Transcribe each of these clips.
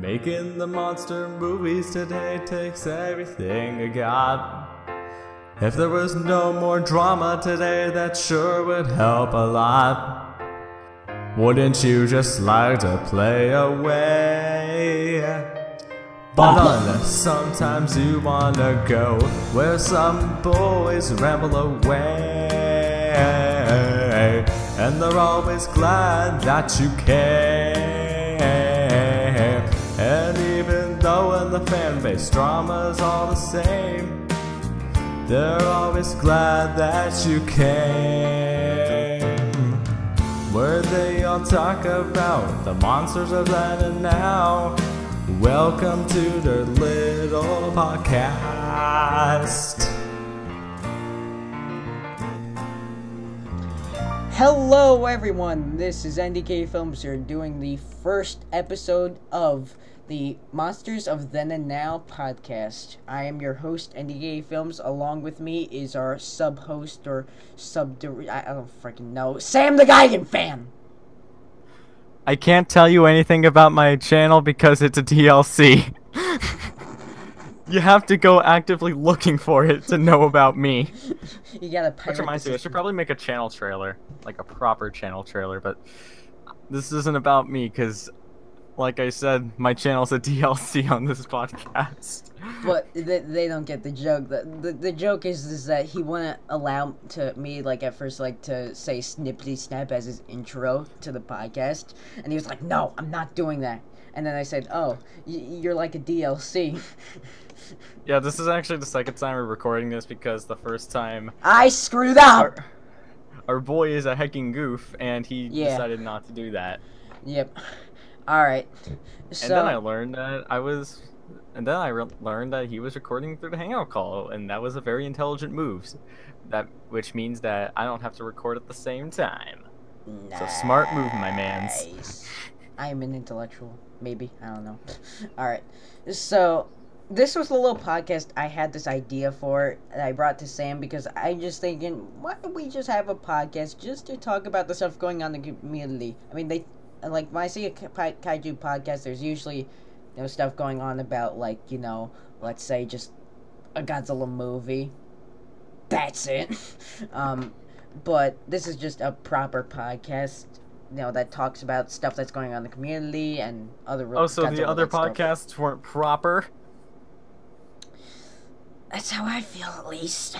Making the monster movies today takes everything I got. If there was no more drama today, that sure would help a lot. Wouldn't you just like to play away? But unless sometimes you wanna go where some boys ramble away, and they're always glad that you care. And even though in the fanbase drama's all the same, they're always glad that you came. Where they all talk about the monsters of then and now. Welcome to their little podcast. Hello everyone, this is NDKfilms here doing the first episode of the Monsters of Then and Now podcast. I am your host, NDKfilms. Along with me is our sub-host or I don't freaking know, Sam the Geigen fan. I can't tell you anything about my channel because it's a DLC. You have to go actively looking for it to know about me. You gotta pirate. Which reminds me, I should probably make a channel trailer, like a proper channel trailer, but this isn't about me because, like I said, my channel's a DLC on this podcast. But they don't get the joke. The joke is that he wouldn't allow me like at first like to say snippety snap as his intro to the podcast, and he was like, "No, I'm not doing that." And then I said, "Oh, you're like a DLC." Yeah, this is actually the second time we're recording this because the first time I screwed up. Our boy is a hecking goof, and he decided not to do that. Yep. All right. So, and then I learned that learned that he was recording through the Hangout call, and that was a very intelligent move. Which means that I don't have to record at the same time. Nice. So smart move, my mans. I am an intellectual, maybe. I don't know. All right. So this was the little podcast I had this idea for that I brought to Sam because I'm just thinking, why don't we just have a podcast just to talk about the stuff going on in the community? I mean, like when I see a kaiju podcast, there's usually, stuff going on about, like, let's say just a Godzilla movie. That's it. But this is just a proper podcast, that talks about stuff that's going on in the community and other. Oh, so the other podcasts weren't proper? That's how I feel, at least.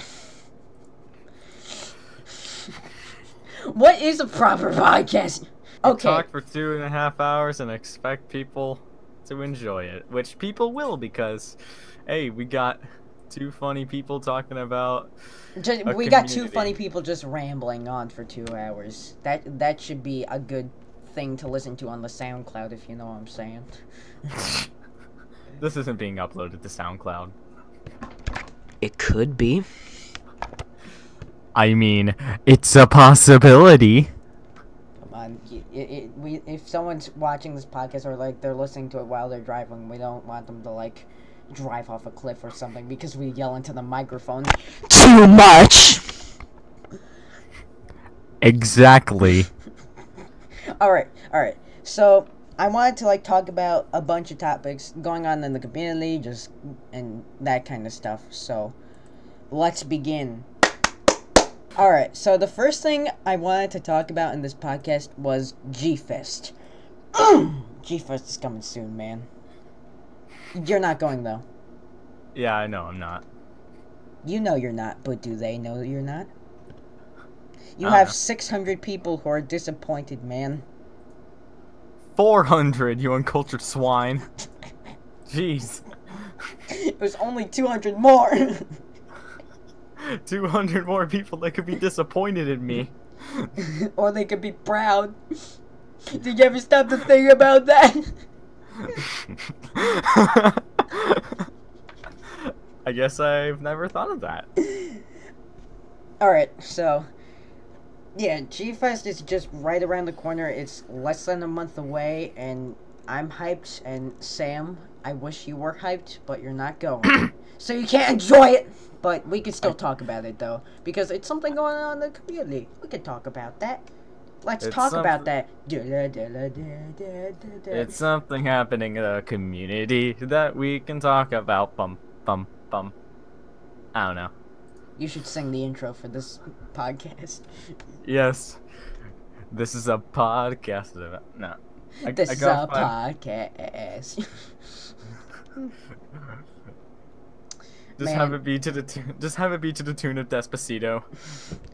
What is a proper podcast? Okay. Talk for 2.5 hours and expect people to enjoy it, which people will because, hey, we got two funny people talking about. We got two funny people just rambling on for 2 hours. That should be a good thing to listen to on the SoundCloud, if you know what I'm saying. This isn't being uploaded to SoundCloud. It could be. I mean, it's a possibility. Come on, if someone's watching this podcast or like they're listening to it while they're driving, we don't want them to like drive off a cliff or something because we yell into the microphone too much. Exactly. All right. So I wanted to talk about a bunch of topics going on in the community, and that kind of stuff. So let's begin. Alright, so the first thing I wanted to talk about in this podcast was G-Fest. G-Fest is coming soon, man. You're not going, though. Yeah, I know I'm not. You know you're not, but do they know you're not? You have 600 people who are disappointed, man. 400, you uncultured swine. Jeez. It was only 200 more. 200 more people that could be disappointed in me. Or they could be proud. Did you ever stop to think about that? I guess I've never thought of that. Alright, so yeah, G-Fest is just right around the corner. It's less than a month away, and I'm hyped, and Sam, I wish you were hyped, but you're not going. So you can't enjoy it! But we can still talk about it, though, because it's something going on in the community. We can talk about that. Let's It's talk about something- that. It's something happening in the community that we can talk about. Bum, bum, bum. I don't know. You should sing the intro for this podcast. Yes. This is a podcast about... No. This is a gotta find- podcast. Just Man. have it be to the tune of Despacito.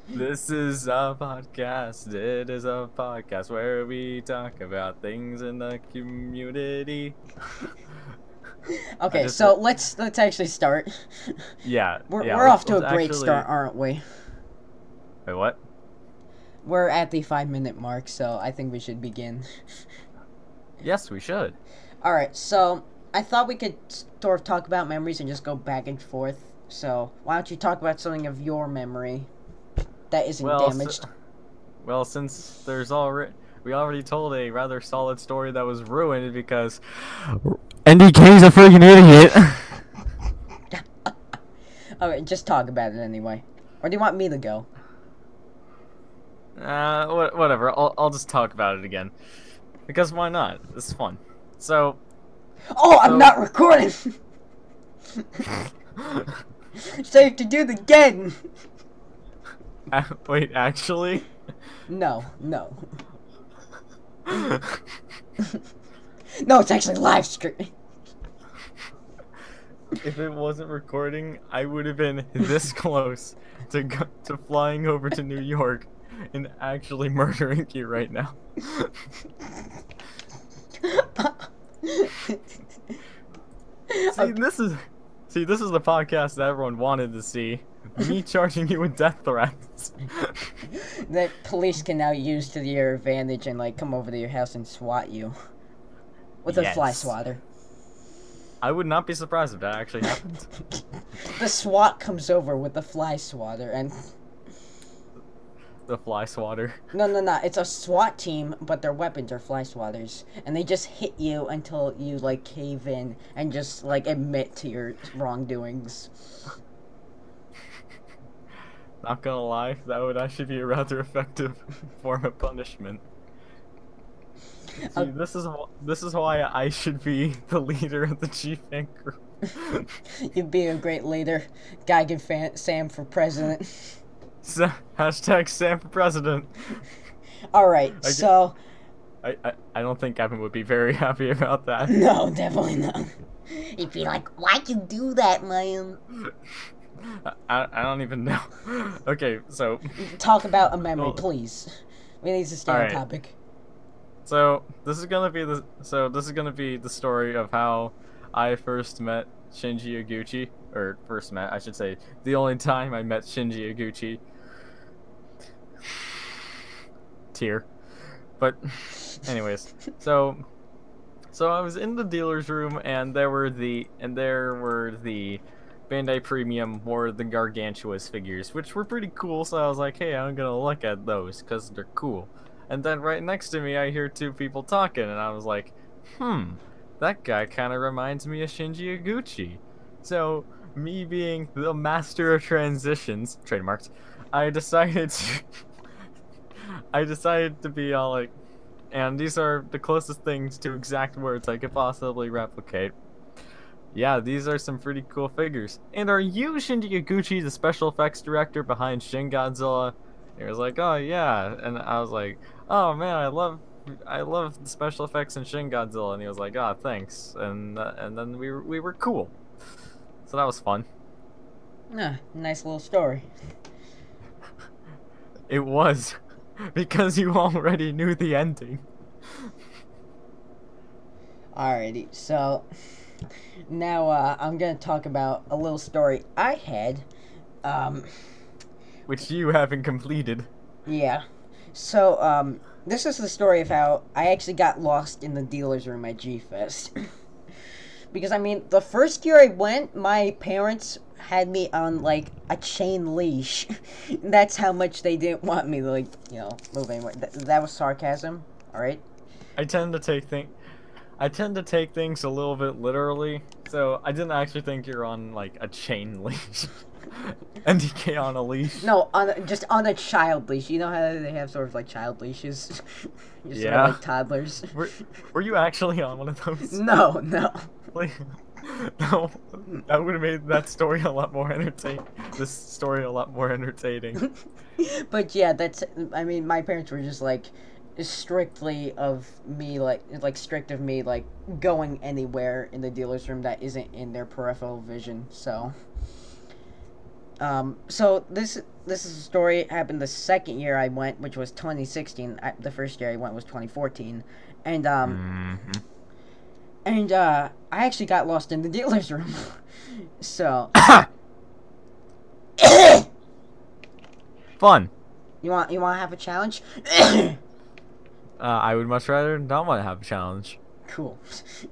This is a podcast. It is a podcast where we talk about things in the community. Okay, just- so let's actually start. Yeah. We're off to a let's great actually- start, aren't we? Wait, what? We're at the 5-minute mark, so I think we should begin. Yes, we should. Alright, so I thought we could sort of talk about memories and just go back and forth. So why don't you talk about something of your memory that isn't damaged? Well, since we already told a rather solid story that was ruined because NDK's a freaking idiot. Okay, just talk about it anyway. Or do you want me to go? Whatever. I'll just talk about it again because why not? It's fun. So. Oh, I'm not recording! Safe to do it again! Wait, actually? No. No, it's actually live streaming. If it wasn't recording, I would have been this close to flying over to New York and actually murdering you right now. See, this is the podcast that everyone wanted to see. Me charging you with death threats. That police can now use to their advantage and like come over to your house and swat you with a fly Yes. swatter. I would not be surprised if that actually happened. The SWAT comes over with the fly swatter and The fly swatter. no, it's a SWAT team, but their weapons are fly swatters, and they just hit you until you like cave in and just like admit to your wrongdoings. Not gonna lie, that would actually be a rather effective form of punishment. See, this is why I should be the leader of the G-Fan group. You'd be a great leader. Sam for president. Hashtag Sam for president. Alright, so... I don't think Evan would be very happy about that. No, definitely not. He'd be like, why'd you do that, man? I don't even know. Okay, so... Talk about a memory, Well, please. We need to stay on alright. topic. So, this is gonna be the story of how I first met Shinji Iguchi. Or, first met, I should say. The only time I met Shinji Iguchi. Tear. But, anyways. So I was in the dealer's room, and there were the Bandai Premium or the Gargantuous figures, which were pretty cool, so I was like, hey, I'm gonna look at those, because they're cool. And then right next to me, I hear two people talking, and I was like, that guy kind of reminds me of Shinji Iguchi. So, me being the master of transitions, trademarked, I decided to be all like, and these are the closest things to exact words I could possibly replicate. Yeah, these are some pretty cool figures. And are you Shinji Iguchi, the special effects director behind Shin Godzilla? And he was like, oh yeah, and I was like, oh man, I love the special effects in Shin Godzilla, and he was like, ah, thanks, and then we were cool. So that was fun. Nice little story. It was, because you already knew the ending. Alrighty, so now I'm gonna talk about a little story I had. Which you haven't completed. Yeah. So, this is the story of how I actually got lost in the dealer's room at G-Fest. Because, I mean, the first year I went, my parents had me on, like, a chain leash. That's how much they didn't want me to, like, you know, move anywhere. That was sarcasm, alright? I tend to take things a little bit literally, so I didn't actually think you're on, like, a chain leash. NDK on a leash. No, just on a child leash. You know how they have sort of like child leaches? Just sort Yeah. of like toddlers. Were you actually on one of those? No, no. Like, no, that would have made that story a lot more entertaining. This story a lot more entertaining. But yeah, I mean, my parents were just like strictly of me, like strict of me, like going anywhere in the dealer's room that isn't in their peripheral vision. So, so this is a story happened the second year I went, which was 2016. The first year I went was 2014, and I actually got lost in the dealer's room. So. Fun. You want to have a challenge? I would much rather not want to have a challenge. Cool.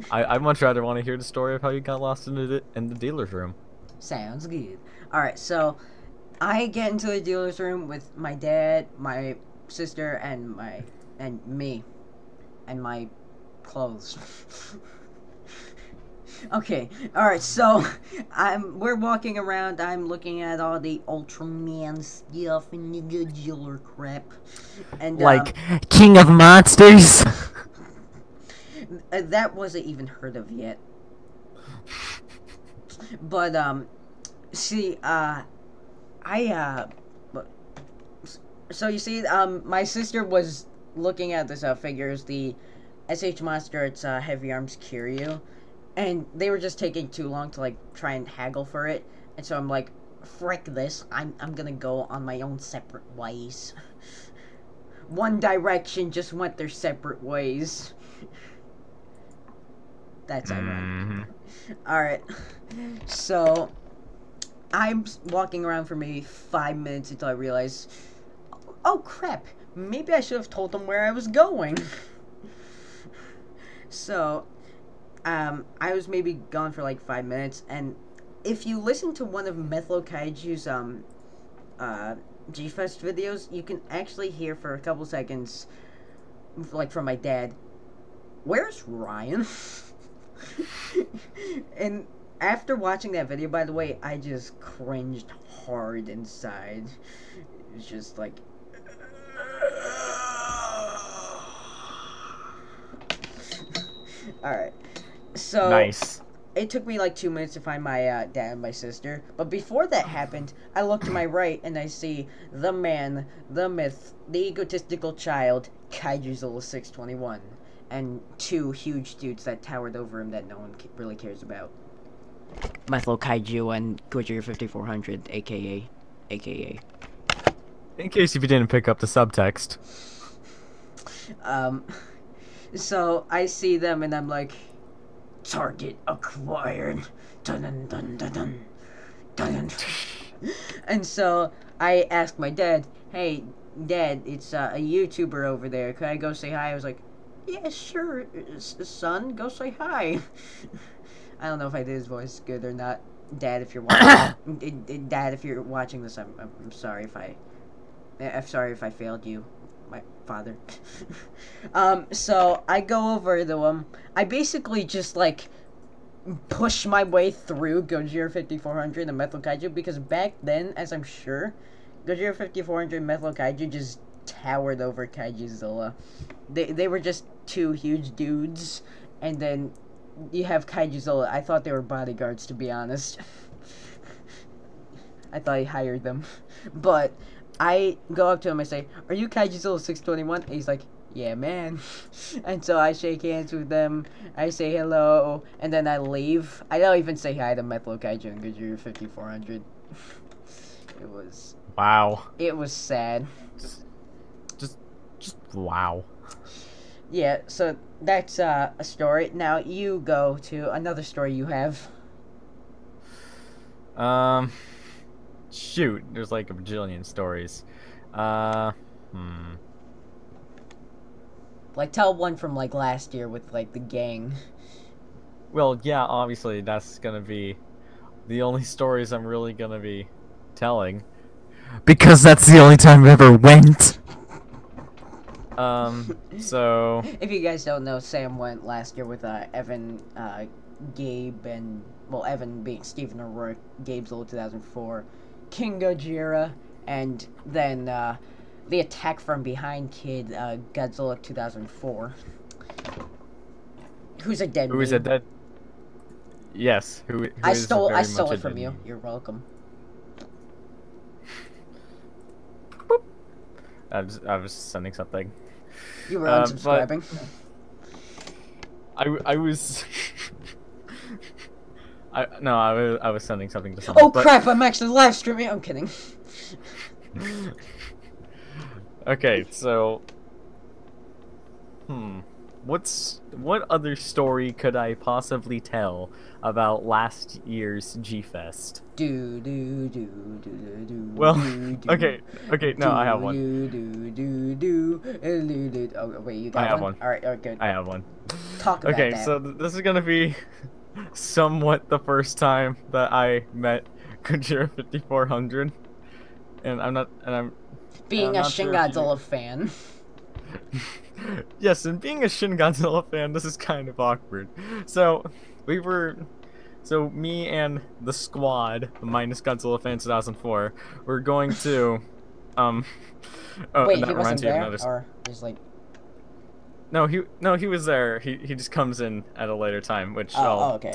I'd much rather want to hear the story of how you got lost in the dealer's room. Sounds good. Alright, so I get into the dealer's room with my dad, my sister, and me. And my clothes. Okay, alright, so we're walking around, I'm looking at all the Ultraman stuff and the Godzilla crap. And Like King of Monsters. that wasn't even heard of yet. But see, so you see, my sister was looking at this figures, the SH Monster, it's Heavy Arms Kiryu. And they were just taking too long to, like, try and haggle for it. And so I'm like, frick this. I'm gonna go on my own separate ways. One Direction just went their separate ways. That's ironic. Alright. So, I'm walking around for maybe 5 minutes until I realize, oh crap, maybe I should have told them where I was going. So, I was maybe gone for like 5 minutes, and if you listen to one of Methylo Kaiju's G-Fest videos, you can actually hear for a couple seconds, like from my dad, "Where's Ryan?" And after watching that video, by the way, I just cringed hard inside. It was just like, alright. So, nice. It took me like 2 minutes to find my dad and my sister. But before that happened, I look to my right and I see the man, the myth, the egotistical child, Kaijuzilla 621. And two huge dudes that towered over him that no one really cares about. Methylo Kaiju and Gojira 5400, aka. In case if you didn't pick up the subtext. So I see them and I'm like, target acquired. Dun dun dun dun dun. Dun dun. And so I asked my dad, "Hey, Dad, it's a YouTuber over there. Could I go say hi?" I was like, "Yeah, sure, son. Go say hi." I don't know if I did his voice good or not. Dad, if you're watching, Dad, if you're watching this, I'm sorry if I failed you, my father. So I go over to him. I basically just like push my way through Gojira 5400 and Methylo Kaiju, because back then, as I'm sure, Gojira 5400 and Methylo Kaiju just towered over Kaijuzilla. They were just two huge dudes, and then you have Kaijuzilla. I thought they were bodyguards, to be honest. I thought he hired them. But I go up to him and say, "Are you Kaijuzilla 621? And he's like, "Yeah, man." And so I shake hands with them, I say hello, and then I leave. I don't even say hi to Methylo Kaiju and Gojira 5400. It was... Wow. It was sad. Just wow. Yeah, so that's a story. Now you go to another story you have. Shoot, there's like a bajillion stories. Like, tell one from, like, last year with, like, the gang. Well, yeah, obviously that's gonna be the only stories I'm really gonna be telling. Because that's the only time I ever went. So... If you guys don't know, Sam went last year with, Evan, Gabe, and... Well, Evan being Stephen O'Rourke, Gabe's old 2004, King Gojira, and then the Attack from Behind kid, Godzilla 2004. Who's a dead Who is meme. a dead? Yes. Who I is stole very much a it from dead you. meme. You're welcome. I was sending something. You were but unsubscribing. I was. I was sending something to someone. Oh crap! I'm actually live streaming. I'm kidding. Okay, so. What other story could I possibly tell about last year's G-Fest? Well, okay, no, I have one. Oh, wait, you got I have one? one. Alright, good. I have one. Talk about Okay, that. so this is gonna be somewhat the first time that I met Gojira 5400, and I'm Being a not Shin sure if you- Godzilla fan. Yes, and being a Shin Godzilla fan, this is kind of awkward. So me and the squad, minus Godzilla fan 2004, we're going to, oh, Wait, and that he wasn't reminds me of there? another. Or just like... No, he was there. He just comes in at a later time, which okay.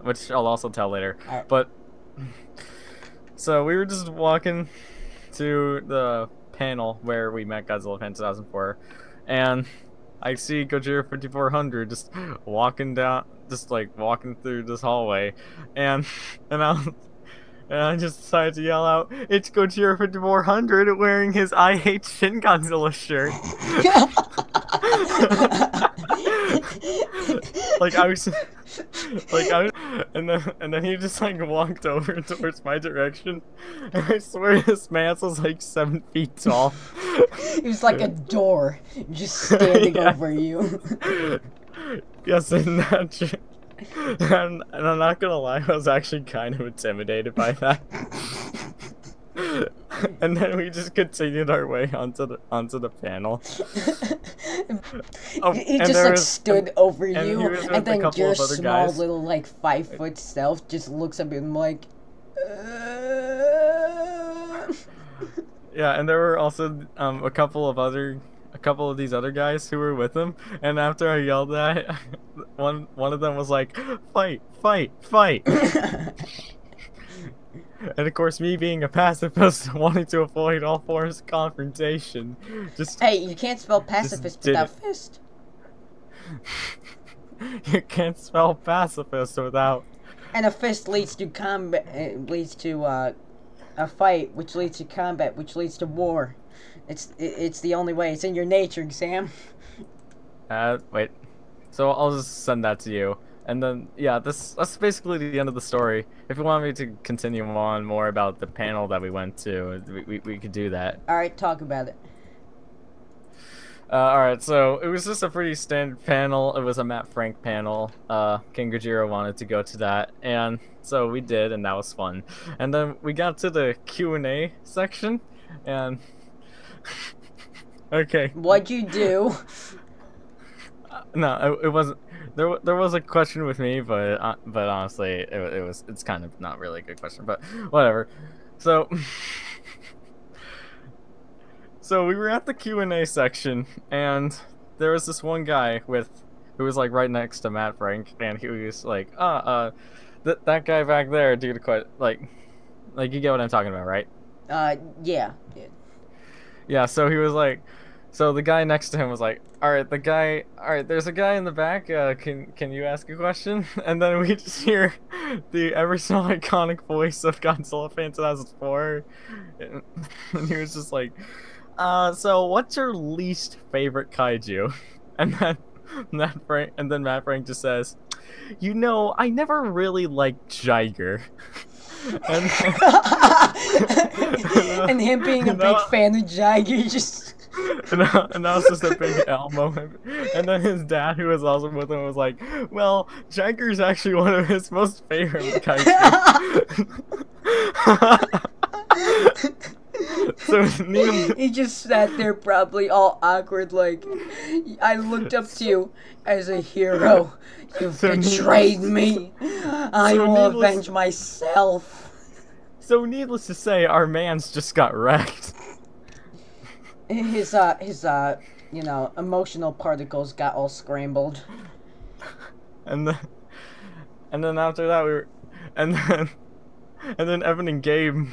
which I'll also tell later. Alright. But so we were just walking to the panel where we met Godzilla fan 2004, and I see Gojira 5400 just walking through this hallway, and I just decided to yell out, "It's Gojira 5400 wearing his I Hate Shin Godzilla shirt." and then he just walked over towards my direction, and I swear this man was 7 feet tall. He was like a door, just standing Yeah. over you. Yes, and and I'm not gonna lie, I was actually kind of intimidated by that. And then we just continued our way onto the panel. He and just there was- stood over and he you, was with and a then couple your of other small guys. little 5-foot self just looks up and like. Yeah, and there were also a couple of these other guys who were with him, and after I yelled that, one of them was like, "Fight, fight, fight!" And of course, me being a pacifist, wanting to avoid all forms of confrontation, just Hey, you can't spell pacifist did without it. fist. You can't spell pacifist without. And a fist leads to combat, leads to a fight, which leads to combat, which leads to war. It's the only way. It's in your nature, Sam. Wait. So I'll just send that to you. And then, yeah, that's basically the end of the story. If you want me to continue on more about the panel that we went to, we could do that. Alright, talk about it. Alright, so it was just a pretty standard panel. It was a Matt Frank panel. King Gojira wanted to go to that, and so we did, and that was fun. And then we got to the Q&A section, and... Okay. What'd you do? No, it wasn't. There was a question with me, but honestly, it's kind of not really a good question, but whatever. So we were at the Q&A section, and there was this one guy who was right next to Matt Frank, and he was like, that guy back there, dude, quite like you get what I'm talking about, right? Yeah. Yeah, so he was like, so the guy next to him was like, alright, there's a guy in the back, can you ask a question? And then we just hear the ever so iconic voice of Godzilla fan 2004, and he was just like, so what's your least favorite kaiju? And then Matt Frank just says, I never really liked Jiger. And him being a big fan of Jiger, just... and that was just a big L moment. And then his dad, who was also with him, was like, well, Jiger's actually one of his most favorite kaiju. So he just sat there probably all awkward like, I looked up to you as a hero. You've betrayed me. I will avenge myself. So needless to say, our man's just got wrecked. His you know, emotional particles got all scrambled. And then after that and then Evan and Gabe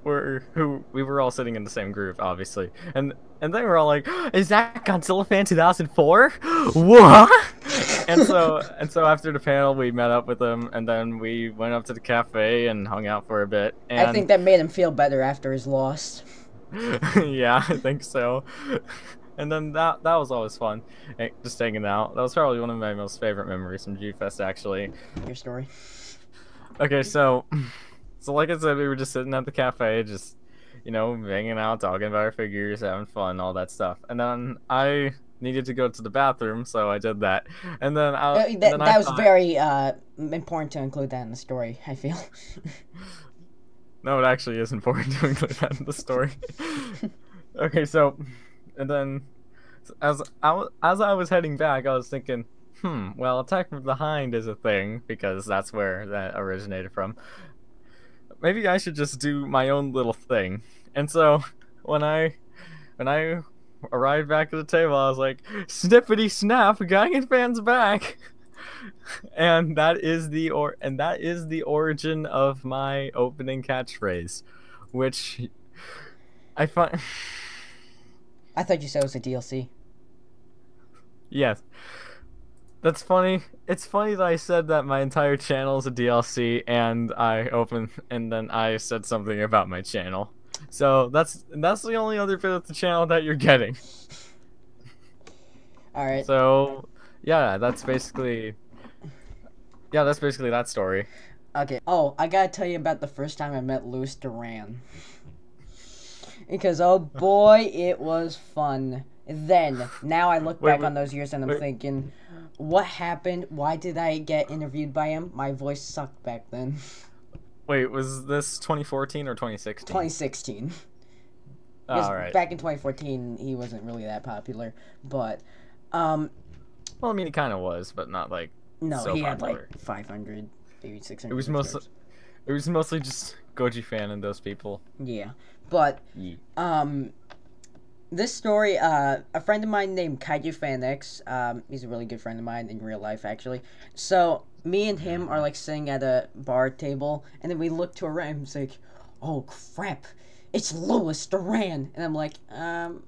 we were all sitting in the same group, obviously. And they were all like, "Is that Godzilla Fan 2004? What?" And so after the panel, we met up with them, and then we went up to the cafe and hung out for a bit. And I think that made him feel better after his loss. yeah, I think so. And then that was always fun, just hanging out. That was probably one of my most favorite memories from G-Fest, actually. Your story. Okay, so like I said, we were just sitting at the cafe, just, you know, hanging out, talking about our figures, having fun, all that stuff. And then I needed to go to the bathroom, so I did that. And then that was very important to include that in the story, I feel. No, it actually is important to include that in the story. Okay, so, and then as I was heading back, I was thinking, well, attack from behind is a thing, because that's where that originated from. Maybe I should just do my own little thing. And so when I arrived back at the table, I was like, "Snippity snap, Geigen Fan's back." And that is the origin of my opening catchphrase, which I find. I thought you said it was a DLC. Yes. That's funny. It's funny that I said that my entire channel is a DLC, and then I said something about my channel. So that's the only other bit of the channel that you're getting. All right. So, yeah, that's basically that story. Okay. Oh, I gotta tell you about the first time I met Louis Duran. Because, oh boy, it was fun. Now I look back on those years and I'm thinking, what happened? Why did I get interviewed by him? My voice sucked back then. Wait, was this 2014 or 2016? 2016. All right. Back in 2014, he wasn't really that popular, but well, I mean, he kind of was, but not like no, so he popular. had like 500, maybe 600. It was mostly just Goji Fan and those people. Yeah, but this story, a friend of mine named Kaiju Fan X, he's a really good friend of mine in real life, actually. So me and him are like sitting at a bar table, and then we look to our right, and it's like, "Oh crap, it's Louis Duran," and I'm like, I'm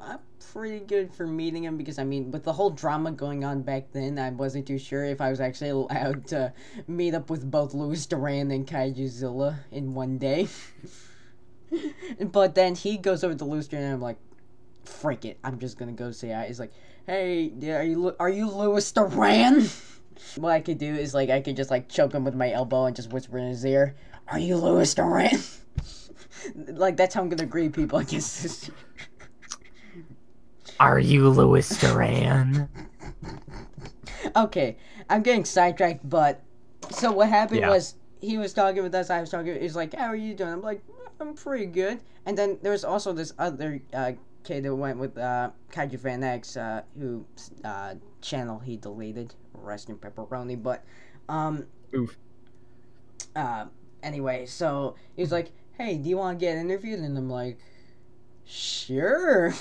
pretty good for meeting him, because I mean, with the whole drama going on back then, I wasn't too sure if I was actually allowed to meet up with both Louis Duran and Kaijuzilla in one day. But then he goes over to Louis Duran, and I'm like, frick it, I'm just gonna go say hi. He's like, "Hey, are you Louis Duran?" What I could do is like I could just like choke him with my elbow and just whisper in his ear, "Are you Louis Duran?" Like that's how I'm gonna greet people, I guess. Are you Louis Duran? Okay, I'm getting sidetracked, but so what happened was he was talking with us, I was talking. He's like, "How are you doing?" I'm like, "I'm pretty good." And then there was also this other kid that went with Kaiju Fan X, who channel he deleted. Rest in pepperoni. But oof. Anyway, so he was like, "Hey, do you want to get interviewed?" And I'm like, "Sure."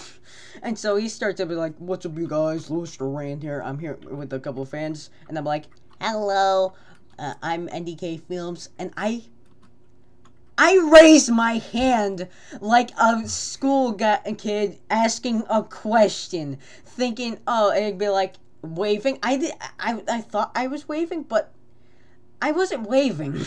And so he starts up like, "What's up, you guys? Louis Duran here. I'm here with a couple of fans." And I'm like, "Hello, I'm NDKfilms," and I raised my hand like a school kid asking a question, thinking, oh, it'd be like waving. I thought I was waving, but I wasn't waving.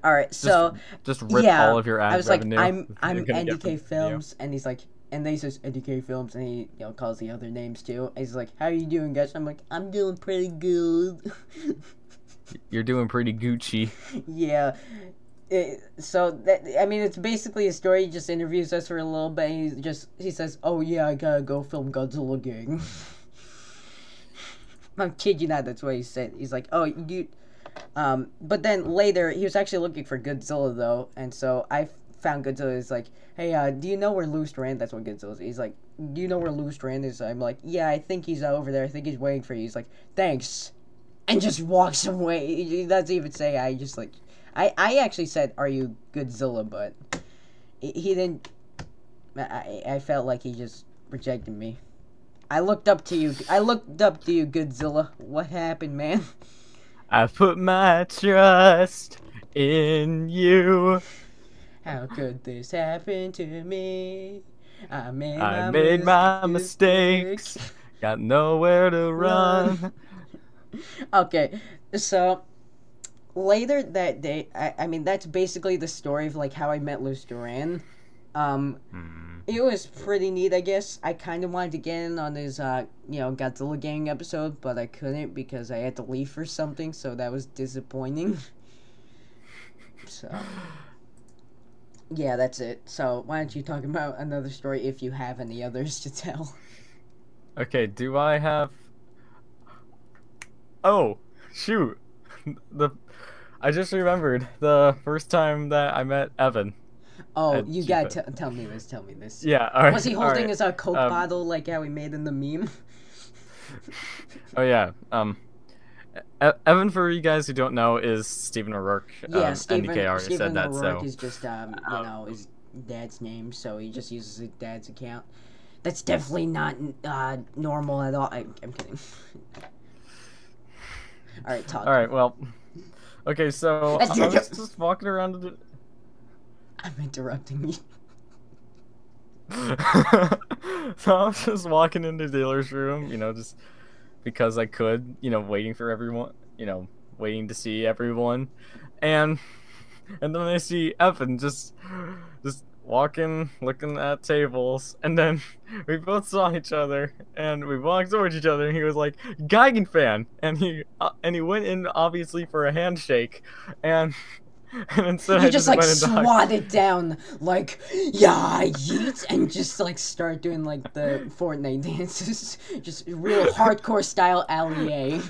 All right, so just rip all of your ad I was revenue. Like, I'm NDKfilms, and he's like, and they says NDKfilms, and he calls the other names too. And he's like, "How you doing, guys?" I'm like, "I'm doing pretty good." You're doing pretty Gucci. Yeah. So that, I mean, it's basically a story. He just interviews us for a little bit. He says, "Oh yeah, I gotta go film Godzilla Gang." I'm kidding you not. That's what he said. He's like, "Oh, you." But then later, he was actually looking for Godzilla though, and so I found Godzilla. He's like, "Hey, do you know where Louis Duran?" That's what Godzilla is. He's like, "Do you know where Louis Duran is?" I'm like, "Yeah, I think he's over there. I think he's waiting for you." He's like, "Thanks," and just walks away. He doesn't even say. I actually said, "Are you Godzilla?" But he didn't. I felt like he just rejected me. I looked up to you. I looked up to you, Godzilla. What happened, man? I put my trust in you. How could this happen to me? I made my mistakes. Got nowhere to run. Okay, so later that day, I mean, that's basically the story of like how I met Luz Duran. It was pretty neat, I guess. I kind of wanted to get in on his, Godzilla Gang episode, but I couldn't because I had to leave for something, so that was disappointing. So, yeah, that's it. So, why don't you talk about another story if you have any others to tell? Okay, do I have... Oh, shoot. I just remembered the first time that I met Evan. Oh, you gotta tell me this. Tell me this. Yeah, alright. Was he holding his Coke bottle like how he made in the meme? Oh yeah. Evan, for you guys who don't know, is Stephen O'Rourke. Yeah, NDK already said that. O'Rourke So is just his dad's name, so he just uses his dad's account. That's definitely not normal at all. I'm kidding. All right, talk. All right, well, okay, so I was just walking around. I'm interrupting you. So I was just walking into the dealer's room, just because I could, waiting for everyone, waiting to see everyone, and then I see Evan just walking, looking at tables, and then we both saw each other, and we walked towards each other, and he was like, "Geigen fan," and he went in obviously for a handshake, and instead you I just like swatted down like yeet, and just like start doing like the Fortnite dances, just real hardcore style allié.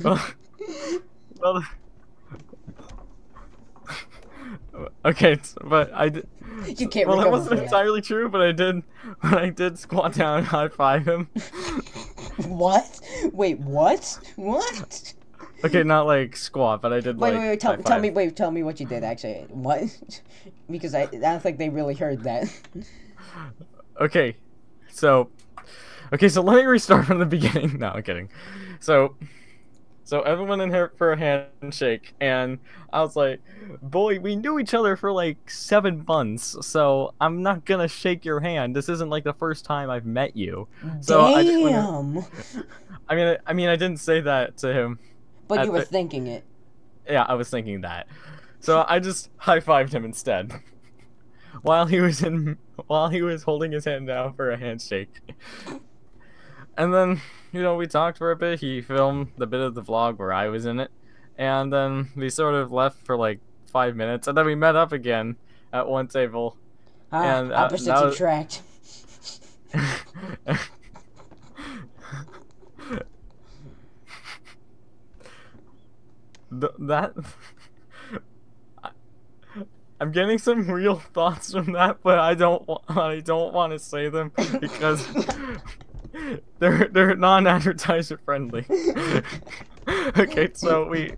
well, okay, but I did. You can't. Well, that wasn't entirely true, but I did squat down and high five him. What? Wait, what? What? Okay, not like squat, but I did like. Wait, tell me what you did actually. What? Because I don't think they really heard that. Okay, so let me restart from the beginning. No, I'm kidding. So Evan went in here for a handshake, and I was like, "Boy, we knew each other for like 7 months, so I'm not gonna shake your hand. This isn't like the first time I've met you." So damn. I mean, I didn't say that to him. But you were thinking it. Yeah, I was thinking that. So I just high-fived him instead. while he was holding his hand down for a handshake. And then, we talked for a bit. He filmed the bit of the vlog where I was in it. And then we sort of left for like 5 minutes, and then we met up again at one table. And opposites attract. I'm getting some real thoughts from that, but I don't want to say them because they're non-advertiser friendly. Okay, so we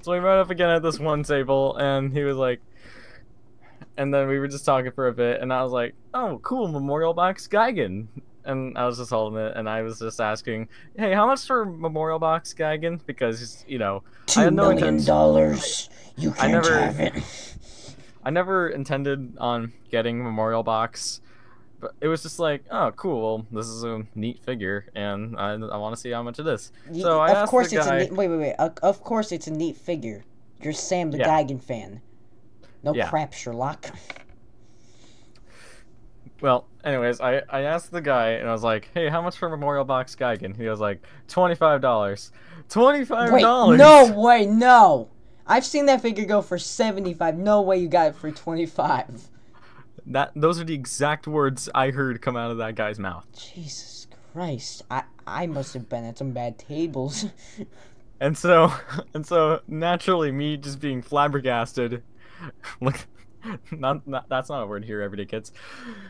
met up again at this one table, and he was like, and then we were just talking for a bit, and I was like, "Oh, cool, Memorial Box Geigen." And I was just holding it, and I was just asking, "Hey, how much for Memorial Box Geigen?" Because I had no $2 million. You can't have it. I never intended on getting Memorial Box, but it was just like, "Oh, cool. Well, this is a neat figure, and I want to see how much it is." So I asked the guy. Wait. Of course, it's a neat figure. You're Sam the Geigen fan. No crap, Sherlock. Well, anyways, I asked the guy, and I was like, "Hey, how much for Memorial Box Geigen?" He was like, $25. $25. Wait, no way, no. I've seen that figure go for $75. No way you got it for $25. Those are the exact words I heard come out of that guy's mouth. Jesus Christ. I must have been at some bad tables. And so naturally, me just being flabbergasted. Look, that's not a word here, everyday kids.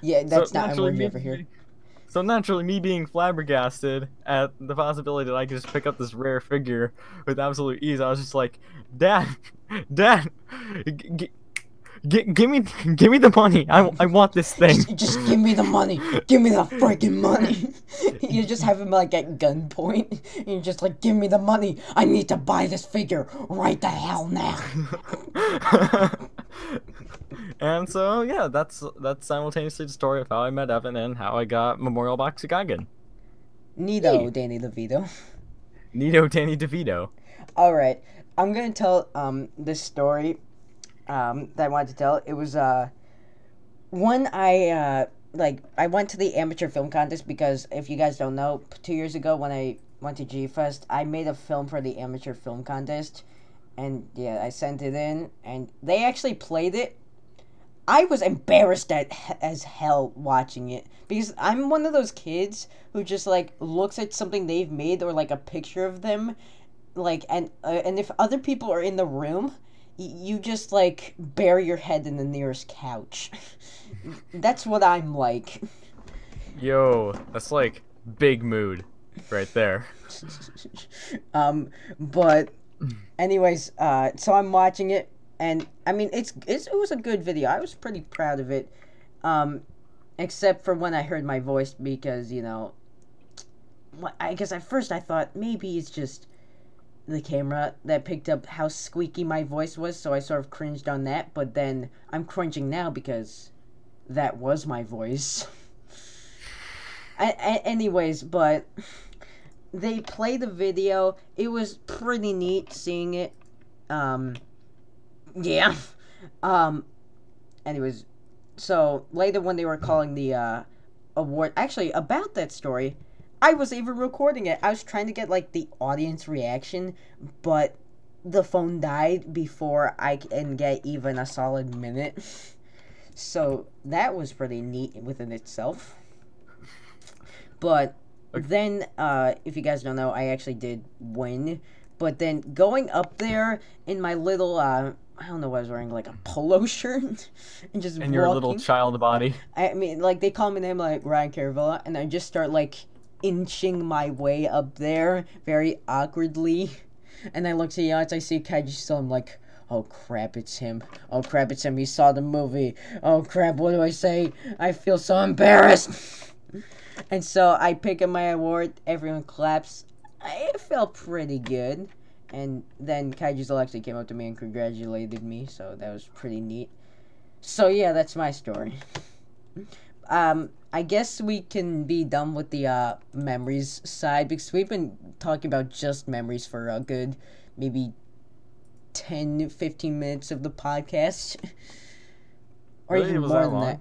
Yeah, that's not a word you ever hear. So naturally, me being flabbergasted at the possibility that I could just pick up this rare figure with absolute ease, I was just like, Dad, Dad, give me the money. I want this thing. Just give me the money. Give me the freaking money. You just have him like at gunpoint. And you're just like, give me the money. I need to buy this figure right the hell now. And so yeah, that's simultaneously the story of how I met Evan and how I got Memorial Box Gagan. Neato, Hey. Danny DeVito. Neato Danny DeVito. All right, I'm gonna tell this story that I wanted to tell. It was when I went to the amateur film contest because if you guys don't know, 2 years ago when I went to G-Fest, I made a film for the amateur film contest, and yeah, I sent it in, and they actually played it. I was embarrassed as hell watching it because I'm one of those kids who just like looks at something they've made or like a picture of them, like and if other people are in the room, you just like bury your head in the nearest couch. That's what I'm like. Yo, that's like big mood right there. But anyways, so I'm watching it. And, I mean, it was a good video. I was pretty proud of it. Except for when I heard my voice because, you know, I guess at first I thought maybe it's just the camera that picked up how squeaky my voice was, so I sort of cringed on that. But then I'm cringing now because that was my voice. Anyways, but they played the video. It was pretty neat seeing it. Yeah. Anyways, so later when they were calling the award, actually about that story, I was even recording it. I was trying to get like the audience reaction, but the phone died before I can get even a solid minute. So that was pretty neat within itself. But then, if you guys don't know, I actually did win. But then going up there in my little, I don't know what I was wearing, like a polo shirt, and just And your little child body. I mean, like, they call my name, like, Ryan Caravella, and I just start, like, inching my way up there very awkwardly. And I look to the audience, I see Kaiji still, I'm like, oh crap, it's him. Oh crap, it's him. He saw the movie. Oh crap, what do I say? I feel so embarrassed. And so I pick up my award, everyone claps. It felt pretty good. And then Kaiju actually came up to me and congratulated me, so that was pretty neat. So yeah, that's my story. I guess we can be done with the memories side, because we've been talking about just memories for a good maybe 10-15 minutes of the podcast. Or Really? even Was more that than long? that.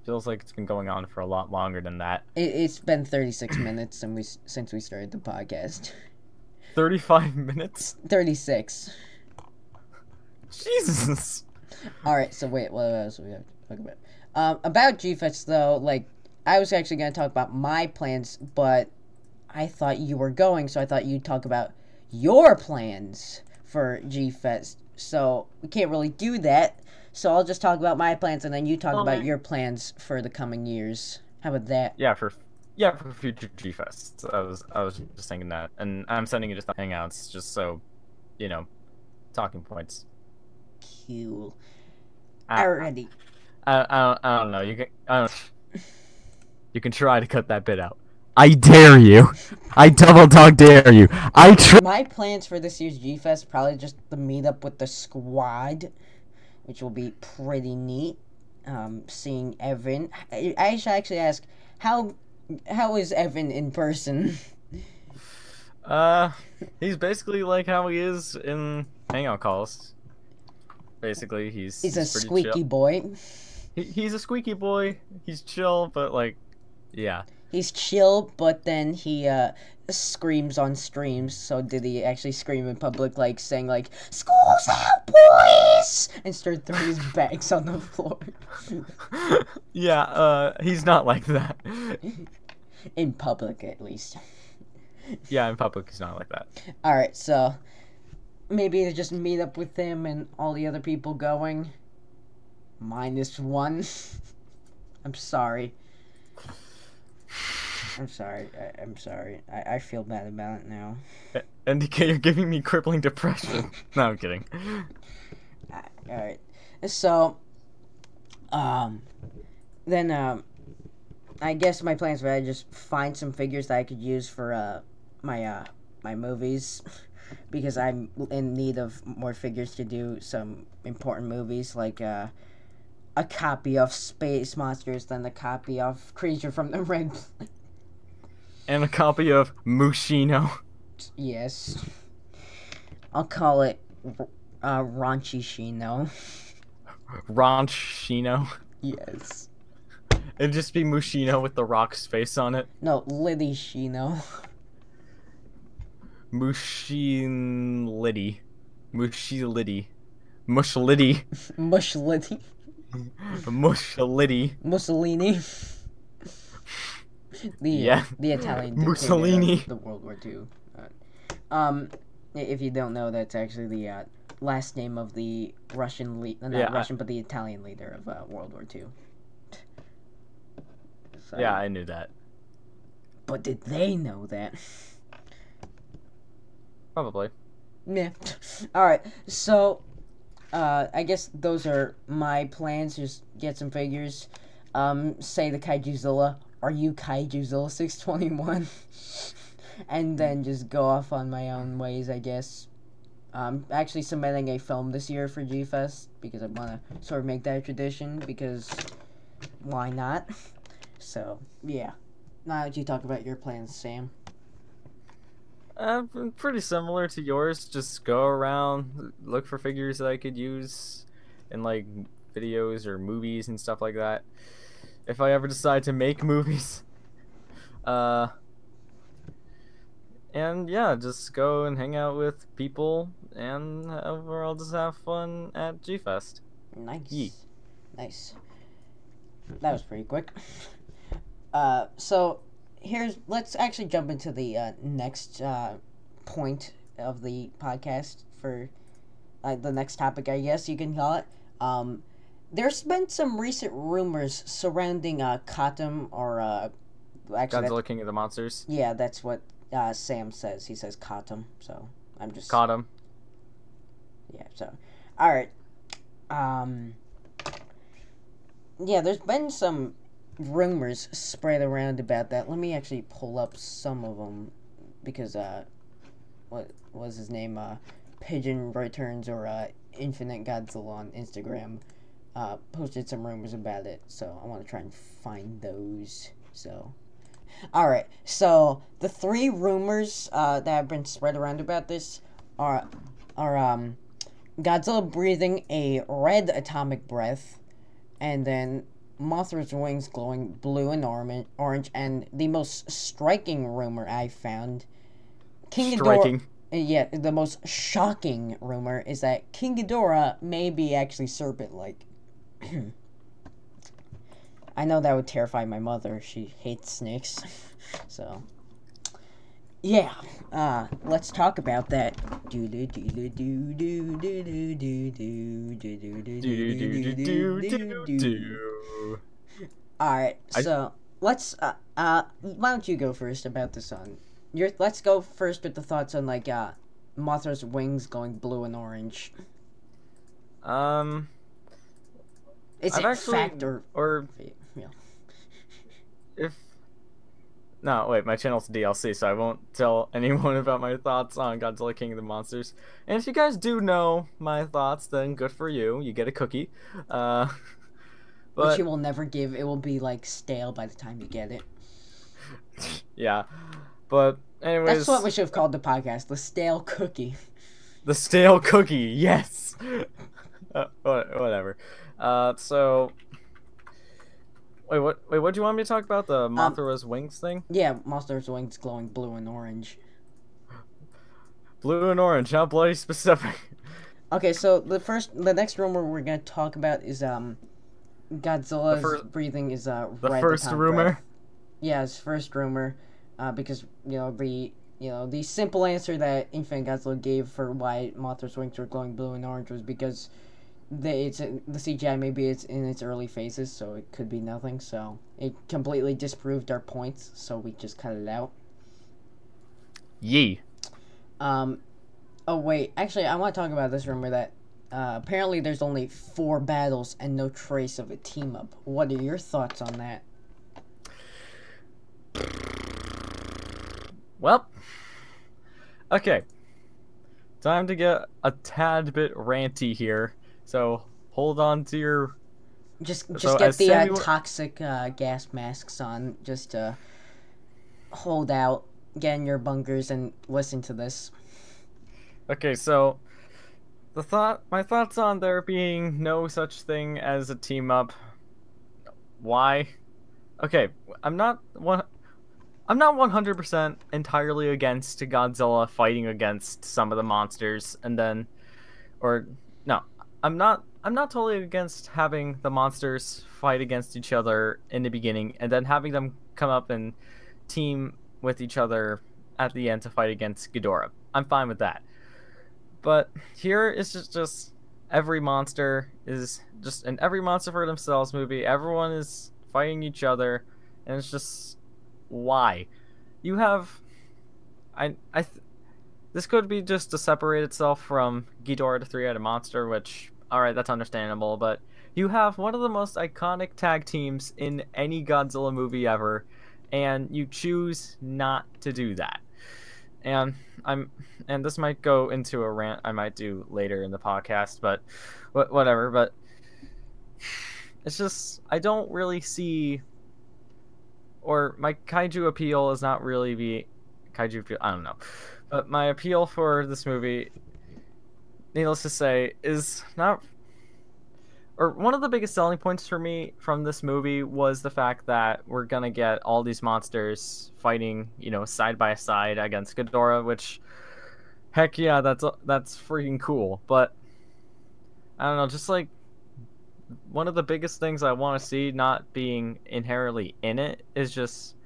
Feels like it's been going on for a lot longer than that. It's been 36 minutes since we started the podcast. 35 minutes? 36. Jesus. Alright, so wait, what else do we have to talk about? About G-Fest, though, like, I was actually going to talk about my plans, but I thought you were going, so I thought you'd talk about your plans for G-Fest. So, we can't really do that, so I'll just talk about my plans, and then you talk about your plans for the coming years. How about that? Yeah, for future G-Fests. I was just thinking that, and I'm sending you just hangouts just so, you know, talking points. Cool. I- Alrighty. I don't know. You can try to cut that bit out. I dare you. I double dog dare you. My plans for this year's G-Fest probably just to meet up with the squad, which will be pretty neat. Seeing Evan. I should actually ask, how is Evan in person? He's basically like how he is in hangout calls. Basically, he's a pretty squeaky chill. boy. He's a squeaky boy. He's chill, but like, yeah. He's chill, but then he screams on streams. So did he actually scream in public, like saying like "School's out, boys!" and start throwing his bags on the floor? Yeah. He's not like that. In public, at least. Yeah, in public, he's not like that. All right, so maybe to just meet up with him and all the other people going. -1. I'm sorry. I'm sorry. I'm sorry. I feel bad about it now. NDK, you're giving me crippling depression. No, I'm kidding. Alright. So, then, I guess my plans were I just find some figures that I could use for, my movies. Because I'm in need of more figures to do some important movies, like, a copy of Space Monsters, then a copy of Creature from the Red Planet. And a copy of Mushino. Yes. I'll call it Raunchy Shino. Ronchino. Yes. It'd just be Mushino with the Rock's face on it. No, Liddy Shino. Mushin Liddy. Mushi Liddy. Mush Liddy. Mush Liddy. Mush Liddy. Mussolini. The Italian dictator Mussolini. of the World War II. If you don't know, that's actually the last name of the Russian Russian, but the Italian leader of World War II. So, Yeah, I knew that. But did they know that? Probably. Yeah. Alright, so I guess those are my plans. Just get some figures. Say the Kaijuzilla. Are you Kaijuzilla 621? And then just go off on my own ways, I guess. I'm actually submitting a film this year for G-Fest because I want to sort of make that a tradition, because why not? So, yeah. Now that you talk about your plans, Sam. Pretty similar to yours. Just go around, look for figures that I could use in like videos or movies and stuff like that. If I ever decide to make movies. And yeah, just go and hang out with people, and overall just have fun at G-Fest. Nice. Yee. Nice. That was pretty quick. So let's actually jump into the next point of the podcast for the next topic, I guess you can call it. There's been some recent rumors surrounding Katam, or actually Godzilla King of the Monsters. Yeah, that's what Sam says. He says Katam, so I'm just Caught him. Yeah, so alright. Yeah, there's been some rumors spread around about that. Let me actually pull up some of them, because what was his name, Pigeon Returns, or Infinite Godzilla on Instagram posted some rumors about it, so I want to try and find those. So alright, so the three rumors that have been spread around about this are Godzilla breathing a red atomic breath, and then Mothra's wings glowing blue and orange, and the most striking rumor I found, the most shocking rumor is that King Ghidorah may be actually serpent-like. I know that would terrify my mother. She hates snakes. So, yeah. Let's talk about that. Alright, so let's why don't you go first about this on let's go first with the thoughts on like Mothra's wings going blue and orange. Is it fact or yeah? No, wait, my channel's DLC, so I won't tell anyone about my thoughts on Godzilla King of the Monsters. And if you guys do know my thoughts, then good for you. You get a cookie. Which you will never give. It will be, like, stale by the time you get it. Yeah. But, anyways... That's what we should have called the podcast. The Stale Cookie. The Stale Cookie, yes! Whatever. So... Wait, what do you want me to talk about? The Mothra's wings thing? Yeah, Mothra's wings glowing blue and orange. Blue and orange, how bloody specific. Okay, so the next rumor we're gonna talk about is Godzilla's breathing is red. The first rumor? Breath. Yeah, his first rumor, because the simple answer that Infinite Godzilla gave for why Mothra's wings were glowing blue and orange was because the CGI maybe it's in its early phases, so it could be nothing. So it completely disproved our points, so we just cut it out. Yee. Oh wait, actually, I want to talk about this rumor that apparently there's only 4 battles and no trace of a team up. What are your thoughts on that? Well, okay. Time to get a tad bit ranty here. So hold on to your. Just So get as the Sammy toxic gas masks on. Just hold out, get in your bunkers, and listen to this. Okay, so my thoughts on there being no such thing as a team up. Why? Okay, I'm not 100% entirely against Godzilla fighting against some of the monsters and then no, I'm not totally against having the monsters fight against each other in the beginning and then having them come up and team with each other at the end to fight against Ghidorah. I'm fine with that. But here it's just every monster is just an every monster for themselves movie. Everyone is fighting each other, and it's just why? You have this could be just to separate itself from Ghidorah the Three-Headed Monster, which alright, that's understandable, but you have one of the most iconic tag teams in any Godzilla movie ever, and you choose not to do that. And this might go into a rant I might do later in the podcast, but whatever. But it's just I don't really see, or my kaiju appeal is not really the kaiju appeal. I don't know, but my appeal for this movie, needless to say, is not. Or one of the biggest selling points for me from this movie was the fact that we're gonna get all these monsters fighting, side by side against Ghidorah, which, heck yeah, that's freaking cool. But I don't know, just like one of the biggest things I want to see not being inherently in it is just,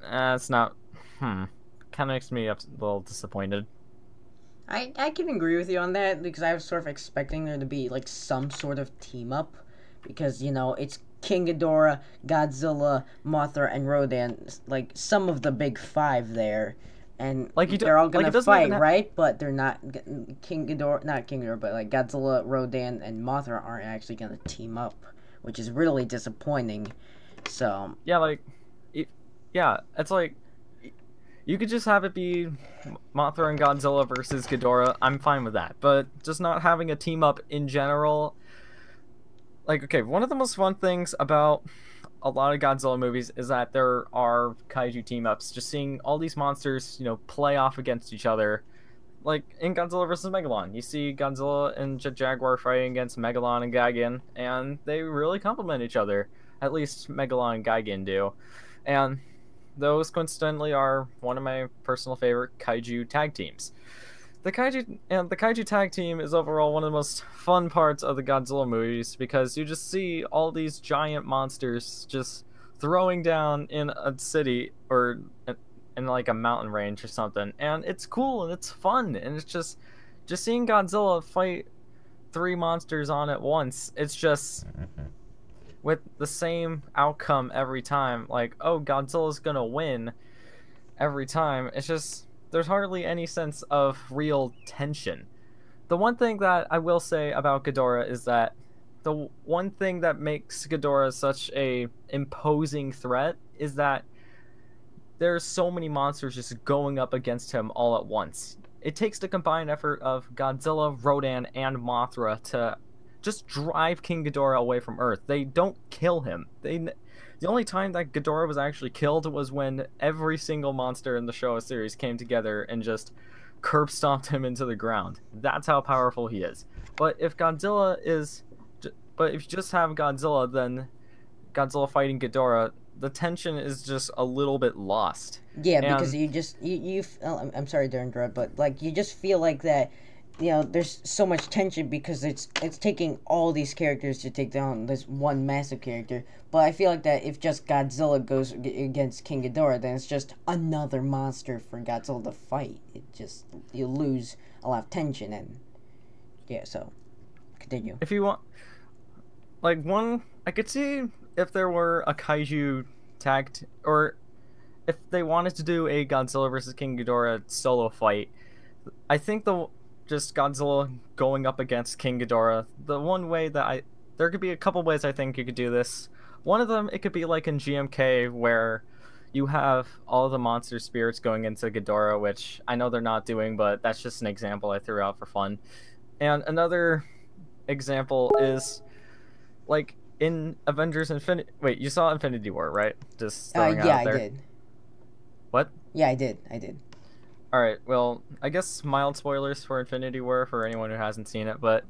it's not. Kind of makes me a little disappointed. I can agree with you on that because I was sort of expecting there to be like some sort of team up because it's King Ghidorah, Godzilla, Mothra, and Rodan, like some of the big 5 there, and they're all gonna fight, right? But they're not not King Ghidorah, but like Godzilla, Rodan, and Mothra aren't actually gonna team up, which is really disappointing. So yeah, it's like. You could just have it be Mothra and Godzilla versus Ghidorah. I'm fine with that. But just not having a team up in general. Like, okay, one of the most fun things about a lot of Godzilla movies is that there are kaiju team ups. Just seeing all these monsters, play off against each other. Like in Godzilla vs. Megalon, you see Godzilla and Jaguar fighting against Megalon and Gigan, and they really complement each other. At least Megalon and Gigan do. And those coincidentally are one of my personal favorite kaiju tag teams. The kaiju tag team is overall one of the most fun parts of the Godzilla movies because you just see all these giant monsters just throwing down in a city or in like a mountain range or something, and it's cool and it's fun, and it's just seeing Godzilla fight 3 monsters on at once. It's just with the same outcome every time, like, oh, Godzilla's gonna win every time. It's just, there's hardly any sense of real tension. The one thing that I will say about Ghidorah is that the one thing that makes Ghidorah such a imposing threat is that there's so many monsters just going up against him all at once. It takes the combined effort of Godzilla, Rodan, and Mothra to just drive King Ghidorah away from Earth. They don't kill him. The only time that Ghidorah was actually killed was when every single monster in the Showa series came together and just curb stomped him into the ground. That's how powerful he is. But if you just have Godzilla, then Godzilla fighting Ghidorah, the tension is just a little bit lost. Yeah, because I'm sorry to interrupt, but like you just feel like that. There's so much tension because it's taking all these characters to take down this one massive character. But I feel like that if just Godzilla goes against King Ghidorah, then it's just another monster for Godzilla to fight. You lose a lot of tension, and yeah, so Continue. if you want, like, one, I could see if there were a kaiju tagged, or if they wanted to do a Godzilla versus King Ghidorah solo fight. I think just Godzilla going up against King Ghidorah, the one way that there could be a couple ways I think you could do this. One of them, it could be like in GMK, where you have all the monster spirits going into Ghidorah, which I know they're not doing, but that's just an example I threw out for fun. And another example is, like, in Avengers Infinity... Wait, you saw Infinity War, right? Just throwing it out there. Yeah, I did. What? Yeah, I did. Alright, well, I guess mild spoilers for Infinity War for anyone who hasn't seen it, but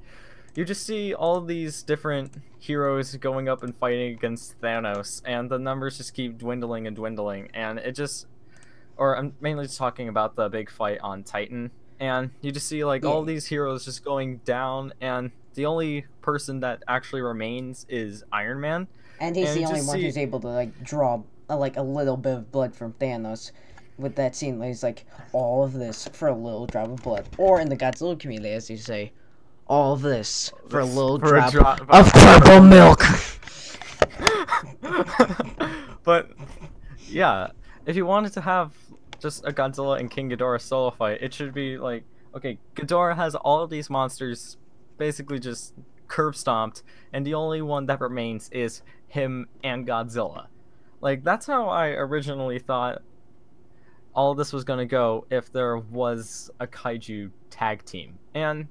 you just see all of these different heroes going up and fighting against Thanos, and the numbers just keep dwindling and dwindling, and it just... Or I'm mainly just talking about the big fight on Titan, and you just see, like, all these heroes just going down, and the only person that actually remains is Iron Man. And he's the only one who's able to, like, draw, like, a little bit of blood from Thanos. With that scene, where he's like, all of this for a little drop of blood. Or in the Godzilla community, as you say, all of this for a little drop of purple milk. But, yeah, if you wanted to have just a Godzilla and King Ghidorah solo fight, it should be like, okay, Ghidorah has all of these monsters basically just curb stomped, and the only one that remains is him and Godzilla. Like, that's how I originally thought all this was going to go if there was a kaiju tag team. And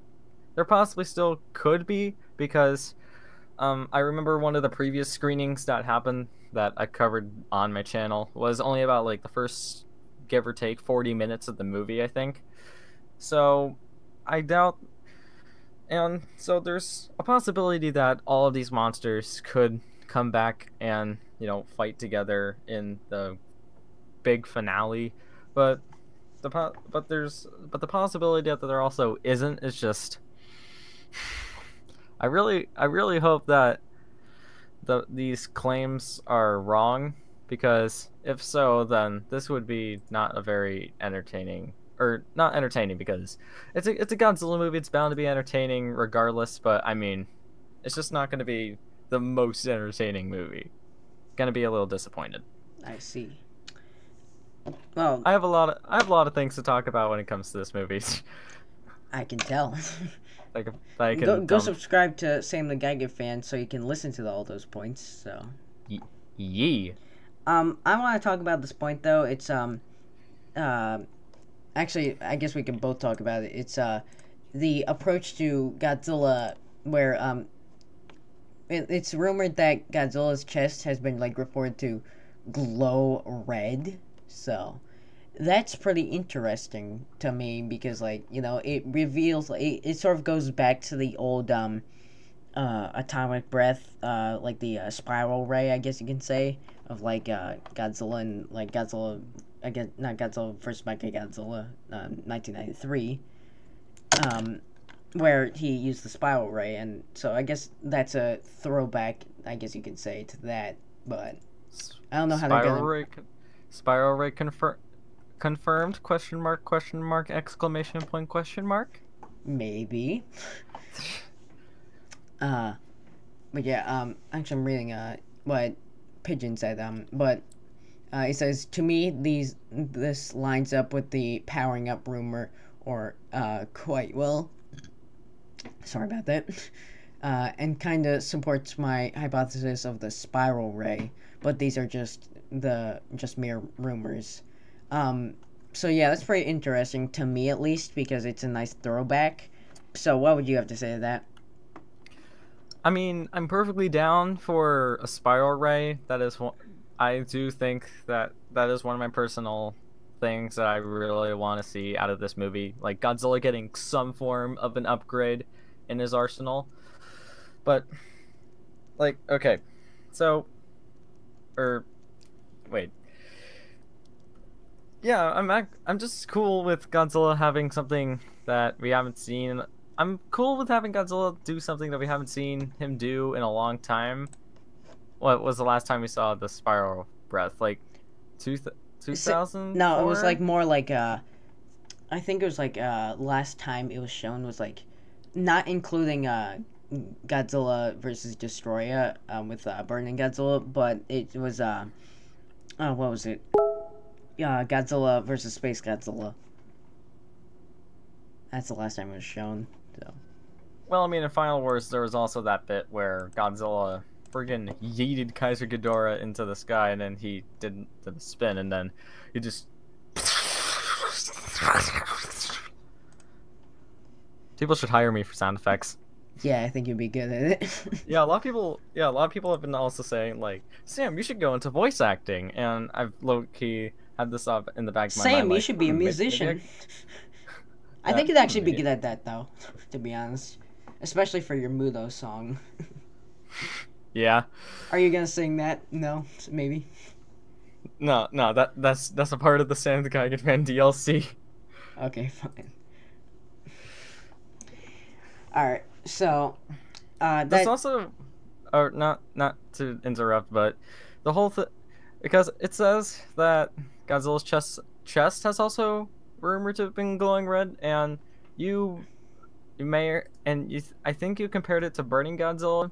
there possibly still could be, because I remember one of the previous screenings that happened that I covered on my channel was only about, like, the first, give or take, 40 minutes of the movie, I think. So I doubt... And so there's a possibility that all of these monsters could come back and, you know, fight together in the big finale. But the possibility that there also isn't is just... I really hope that these claims are wrong, because if so, then this would be not a very entertaining, or not entertaining, because it's a Godzilla movie. It's bound to be entertaining regardless, but I mean, it's just not going to be the most entertaining movie. Gonna be a little disappointed. I see. Well, I have a lot of things to talk about when it comes to this movie. I can tell. Go subscribe to Sam the Geiger fan so you can listen to all those points. So. Yee. I want to talk about this point though. It's actually, I guess we can both talk about it. It's the approach to Godzilla, where it's rumored that Godzilla's chest has been, like, reported to glow red. So that's pretty interesting to me, because, like, you know, it reveals, it sort of goes back to the old atomic breath, like the spiral ray, I guess you can say, of, like, Godzilla and, like, Godzilla, again, not Godzilla vs. Mechagodzilla, 1993, where he used the spiral ray, and so I guess that's a throwback, I guess you could say, to that, but I don't know how they're gonna... Spiral ray confirmed? Question mark, exclamation point, question mark? Maybe. But yeah, actually I'm reading, what Pigeon said, but, it says, to me, this lines up with the powering up rumor, or, quite well. Sorry about that. And kinda supports my hypothesis of the spiral ray, but these are just mere rumors. So yeah, that's pretty interesting to me, at least, because it's a nice throwback. So what would you have to say to that? I mean, I'm perfectly down for a spiral ray. That is one, I do think that is one of my personal things that I really want to see out of this movie. Like, Godzilla getting some form of an upgrade in his arsenal. But, like, okay, so, wait. Yeah, I'm just cool with Godzilla having something that we haven't seen. I'm cool with having Godzilla do something that we haven't seen him do in a long time. What was the last time we saw the spiral breath? Like, 2000? No, it was like more like I think it was like last time it was shown was like not including Godzilla versus Destroyer with Burning Godzilla, but it was what was it? Godzilla versus Space Godzilla. That's the last time it was shown. So. Well, I mean, in Final Wars, there was also that bit where Godzilla friggin' yeeted Kaiser Ghidorah into the sky, and then he did the spin, and then he just... People should hire me for sound effects. Yeah, I think you'd be good at it. Yeah, a lot of people have been also saying, like, Sam, you should go into voice acting, and I've low-key had this up in the back of my mind. Sam, you like, should be a musician. I think you'd actually be good at that, though, to be honest. Especially for your Mudo song. Yeah. Are you gonna sing that? No, maybe. No, that's a part of the Sam the Geigen fan DLC. Okay, fine. Alright, so That's also, or not to interrupt, but the whole thing, because it says that Godzilla's chest has also rumored to have been glowing red, and you may, and I think you compared it to Burning Godzilla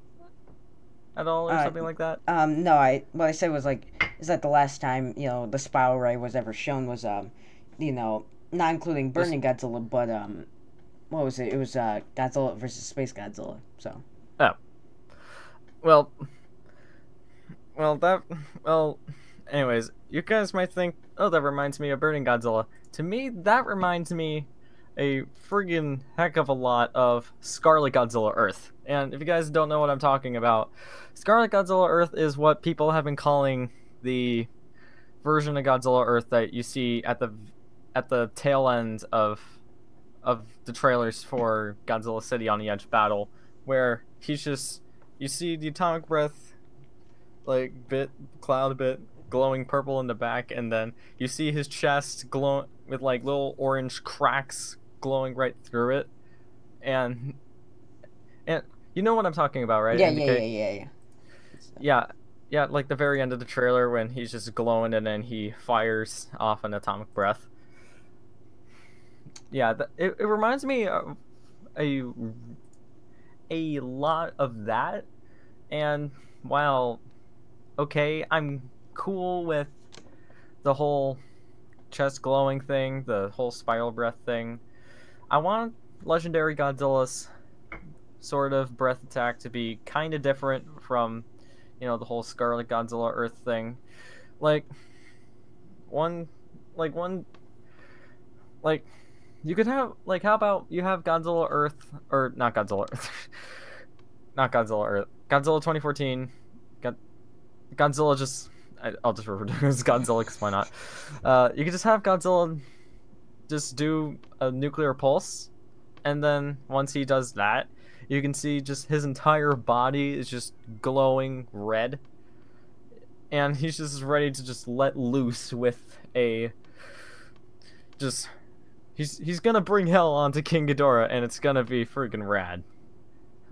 at all, or something like that. No, what I said was is that the last time, the spiral ray was ever shown was, not including Burning Godzilla, but, what was it? It was, Godzilla versus Space Godzilla, so. Oh. Well, anyways, you guys might think, oh, that reminds me of Burning Godzilla. To me, that reminds me a friggin' heck of a lot of Scarlet Godzilla Earth. And if you guys don't know what I'm talking about, Scarlet Godzilla Earth is what people have been calling the version of Godzilla Earth that you see at the tail end of the trailers for Godzilla City on the Edge battle, where you see the atomic breath cloud bit glowing purple in the back, and then you see his chest glow with little orange cracks glowing right through it, and you know what I'm talking about, right? Yeah, like the very end of the trailer when he's just glowing and then he fires off an atomic breath. Yeah, it reminds me of a lot of that, and while okay, I'm cool with the whole chest glowing thing, the whole spiral breath thing, I want Legendary Godzilla's sort of breath attack to be kind of different from, the whole Scarlet Godzilla Earth thing. You could have, how about you have Godzilla Earth, or not Godzilla Earth, not Godzilla Earth, Godzilla 2014, Godzilla just, I'll just refer to it as Godzilla, because why not? You could just have Godzilla just do a nuclear pulse, and then once he does that, you can see just his entire body is just glowing red, and he's just ready to just let loose with he's gonna bring hell onto King Ghidorah, and it's gonna be freaking rad.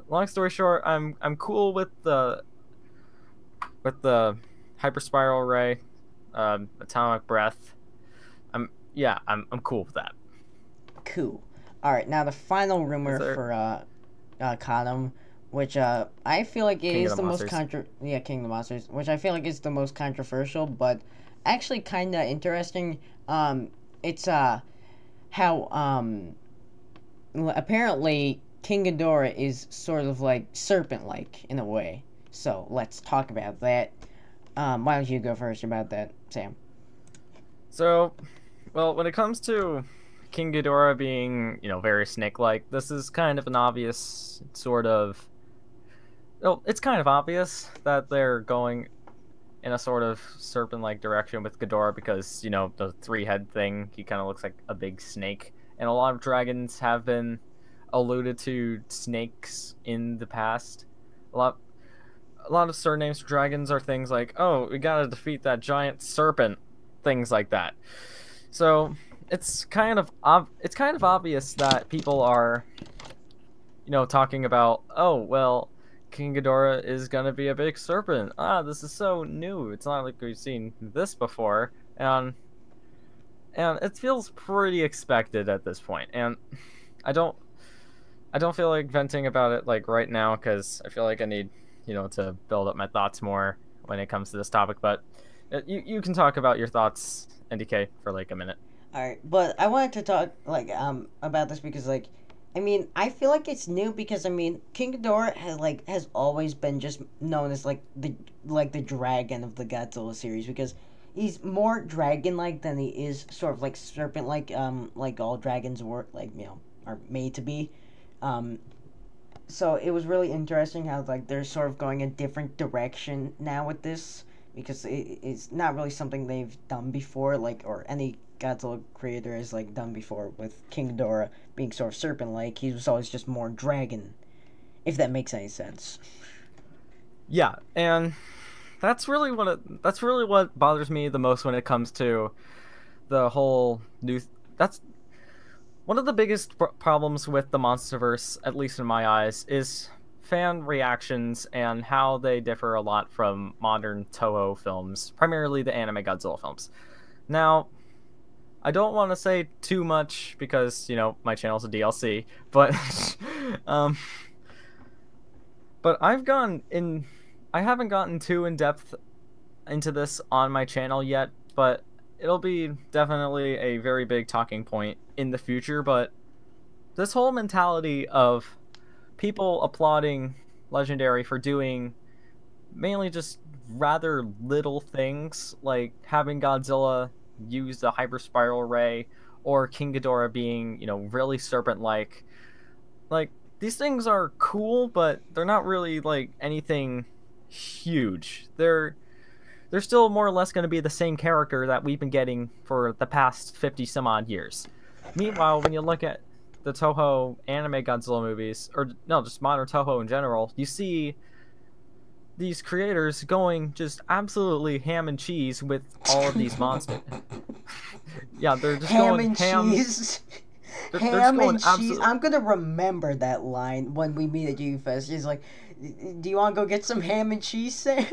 Long story short, I'm cool with the hyper spiral ray, atomic breath. I'm cool with that. Cool. All right, now the final rumor for Condom, which I feel like it is the most King of the Monsters, which I feel like is the most controversial, but actually kind of interesting. It's how apparently King Ghidorah is sort of serpent-like in a way. So let's talk about that. Why don't you go first about that, Sam? So, well, when it comes to King Ghidorah being, very snake-like, this is kind of an obvious sort of... Well, it's kind of obvious that they're going in a sort of serpent-like direction with Ghidorah because, the three-head thing, he kind of looks like a big snake. And a lot of dragons have been alluded to snakes in the past. A lot of surnames for dragons are things like, oh, we gotta defeat that giant serpent, things like that. So it's kind of obvious that people are, talking about, oh, well, King Ghidorah is gonna be a big serpent. This is so new. It's not like we've seen this before, and it feels pretty expected at this point. And I don't I don't feel like venting about it like right now because I feel like I need, to build up my thoughts more when it comes to this topic. But you can talk about your thoughts, NDK, for like a minute. All right, but I wanted to talk about this because I mean, I feel like it's new because I mean, King Ghidorah has always been just known as the dragon of the Godzilla series because he's more dragon like than he is sort of like serpent like all dragons were are made to be. Um, so it was really interesting how like they're sort of going a different direction now with this because it's not really something they've done before or any Godzilla creator has done before with King Ghidorah being sort of serpent like. He was always just more dragon, if that makes any sense. Yeah, and that's really what bothers me the most when it comes to the whole new. That's one of the biggest problems with the MonsterVerse, at least in my eyes, is fan reactions and how they differ a lot from modern Toho films, primarily the anime Godzilla films. Now, I don't want to say too much because, my channel's a DLC, but but I haven't gotten too in depth into this on my channel yet, but it'll be definitely a very big talking point in the future. But this whole mentality of people applauding Legendary for doing mainly just rather little things, like having Godzilla use the hyper spiral ray, or King Ghidorah being, really serpent-like. Like, these things are cool, but they're not really, anything huge. They're still more or less going to be the same character that we've been getting for the past 50 some odd years. Meanwhile, when you look at the Toho anime Godzilla movies, or no, just modern Toho in general, you see these creators going just absolutely ham and cheese with all of these monsters. Yeah, they're just ham going and ham. Cheese. They're Ham and cheese. absolutely. I'm gonna remember that line when we meet at U-Fest. He's like, "Do you want to go get some ham and cheese, Sam?"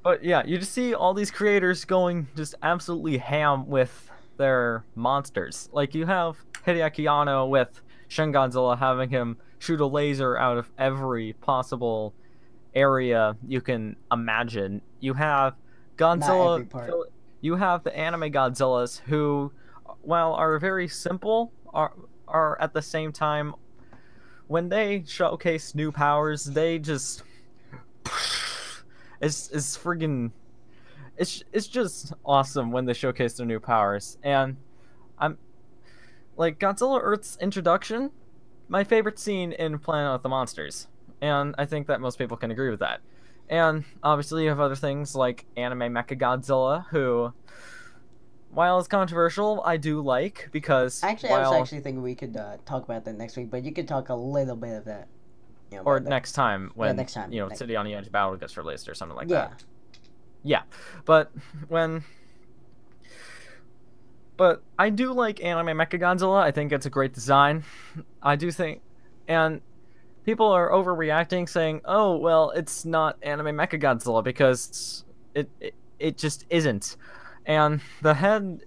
But yeah, you just see all these creators going just absolutely ham with their monsters. Like, you have Hideaki Anno with Shin Godzilla having him shoot a laser out of every possible area you can imagine. You have Godzilla. You have the anime Godzillas who, while are very simple, are at the same time, when they showcase new powers, they just it's friggin' it's just awesome when they showcase their new powers. And I'm like, Godzilla Earth's introduction, my favorite scene in Planet of the Monsters, and I think that most people can agree with that. And obviously you have other things like anime Mechagodzilla, who, while it's controversial, I do like, because I was actually thinking we could talk about that next week, but you could talk a little bit of that. Or next time when, next time. City on the Edge Battle gets released or something like Yeah. that. Yeah, but I do like anime Mechagodzilla. I think it's a great design. I do think, and people are overreacting, saying, "Oh, well, it's not anime Mechagodzilla," because it just isn't. And the head,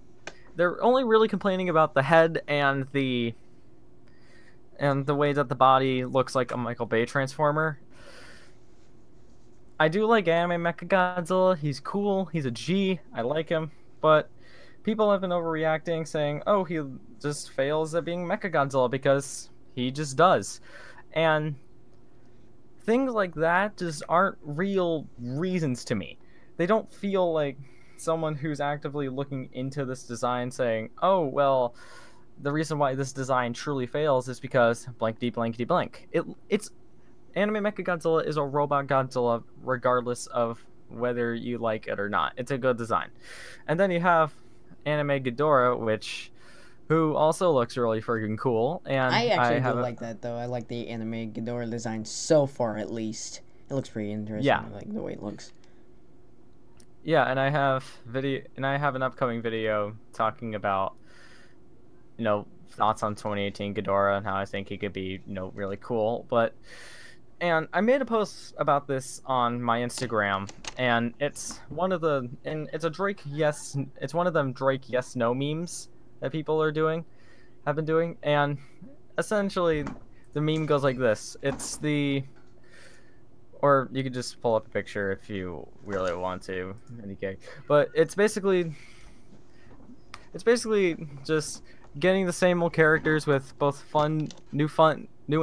they're only really complaining about the head and the way that the body looks like a Michael Bay Transformer. I do like anime Mechagodzilla. He's cool. He's a G. I like him. But people have been overreacting, saying, "Oh, he just fails at being Mechagodzilla," because he just does. And things like that just aren't real reasons to me. They don't feel like someone who's actively looking into this design saying, "Oh, well, the reason why this design truly fails is because blankety blankety blank." It's anime Mechagodzilla is a robot Godzilla regardless of whether you like it or not. It's a good design. And then you have anime Ghidorah, who also looks really freaking cool. And I actually do like that, though. I like the anime Ghidorah design so far, at least. It looks pretty interesting. Yeah. I like the way it looks. Yeah, and I have an upcoming video talking about, thoughts on 2018 Ghidorah and how I think he could be, really cool. And I made a post about this on my Instagram, and it's one of them Drake yes no memes that people are doing. have been doing, and essentially the meme goes like this. It's the, or you could just pull up a picture if you really want to, NDK. But it's basically just getting the same old characters with both new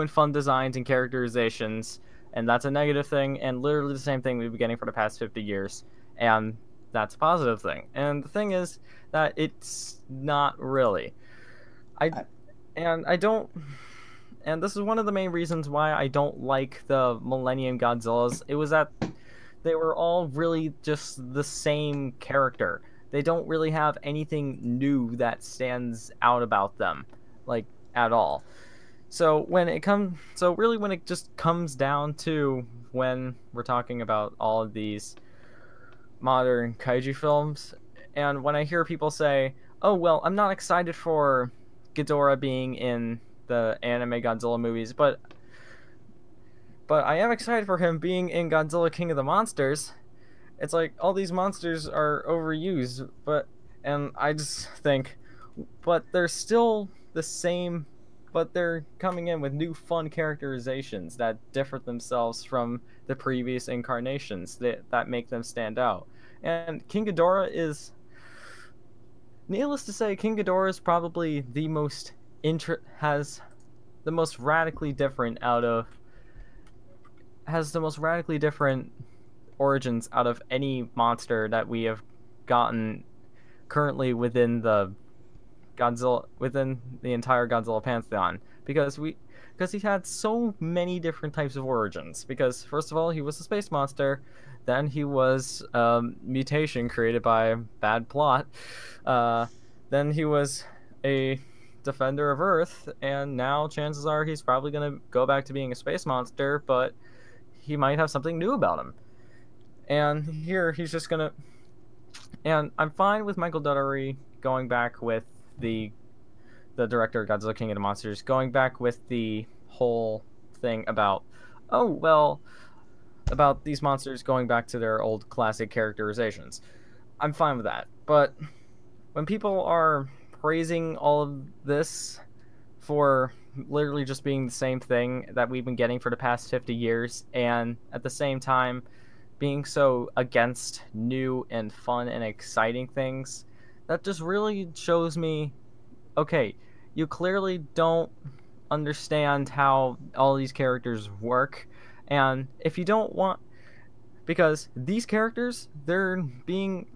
and fun designs and characterizations, and that's a negative thing, and literally the same thing we've been getting for the past 50 years, and that's a positive thing. And the thing is that it's not really. And this is one of the main reasons why I don't like the Millennium Godzillas. It was that they were all really just the same character. They don't really have anything new that stands out about them, like, at all. So when it just comes down to when we're talking about all of these modern kaiju films, and when I hear people say, "Oh, well, I'm not excited for Ghidorah being in the anime Godzilla movies, but I am excited for him being in Godzilla King of the Monsters." It's like all these monsters are overused, and I just think, but they're still the same, but they're coming in with new fun characterizations that differ themselves from the previous incarnations that make them stand out. And King Ghidorah is, needless to say, King Ghidorah is probably the most has the most radically different origins out of any monster that we have gotten currently within the entire Godzilla pantheon, because he had so many different types of origins. Because first of all, he was a space monster, then he was mutation created by bad plot, then he was a defender of Earth, and now chances are he's probably going to go back to being a space monster, but he might have something new about him. And here he's just gonna, and I'm fine with Michael Dougherty going back with the director of Godzilla King of the Monsters, going back with the whole thing about, oh, well, about these monsters going back to their old classic characterizations. I'm fine with that. But when people are praising all of this for literally just being the same thing that we've been getting for the past 50 years, and at the same time being so against new and fun and exciting things, that just really shows me, okay, you clearly don't understand how all these characters work. And if you don't want, because these characters, they're being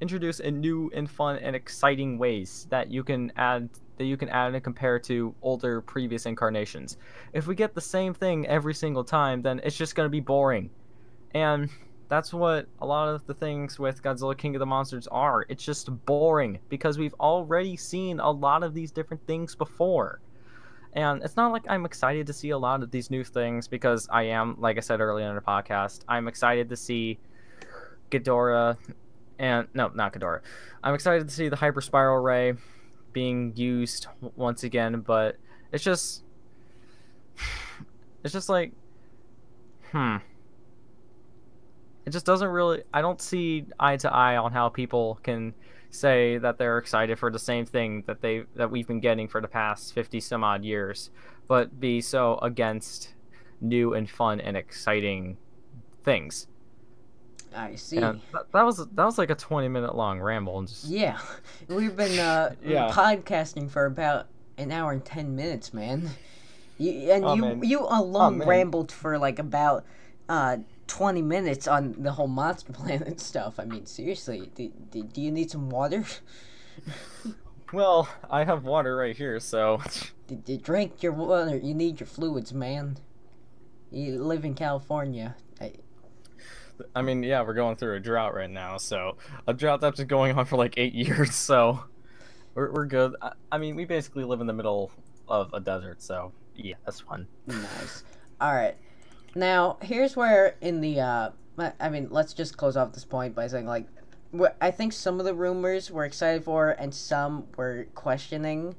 introduced in new and fun and exciting ways that you can add and compare to older previous incarnations. If we get the same thing every single time, then it's just going to be boring. And that's what a lot of the things with Godzilla King of the Monsters are. It's just boring, because we've already seen a lot of these different things before. And it's not like I'm excited to see a lot of these new things, because I am, like I said earlier in the podcast, I'm excited to see Ghidorah, and, no, not Ghidorah. I'm excited to see the Hyper Spiral Ray being used once again, but it's just like, it just doesn't really, I don't see eye to eye on how people can say that they're excited for the same thing that we've been getting for the past 50 some odd years, but be so against new and fun and exciting things. I see. And that was like a 20-minute long ramble. And just... Yeah, we've been podcasting for about an hour and 10 minutes, man. You alone rambled for like about 20 minutes on the whole Monster Planet stuff. I mean, seriously, do you need some water? Well, I have water right here, so... Drink your water. You need your fluids, man. You live in California. I mean, yeah, we're going through a drought right now, so a drought that's been going on for like 8 years, so we're good. I mean, we basically live in the middle of a desert, so yeah, that's fun. Nice. All right. Now, here's where in the, I mean, let's just close off this point by saying, like, I think some of the rumors we're excited for and some we're questioning,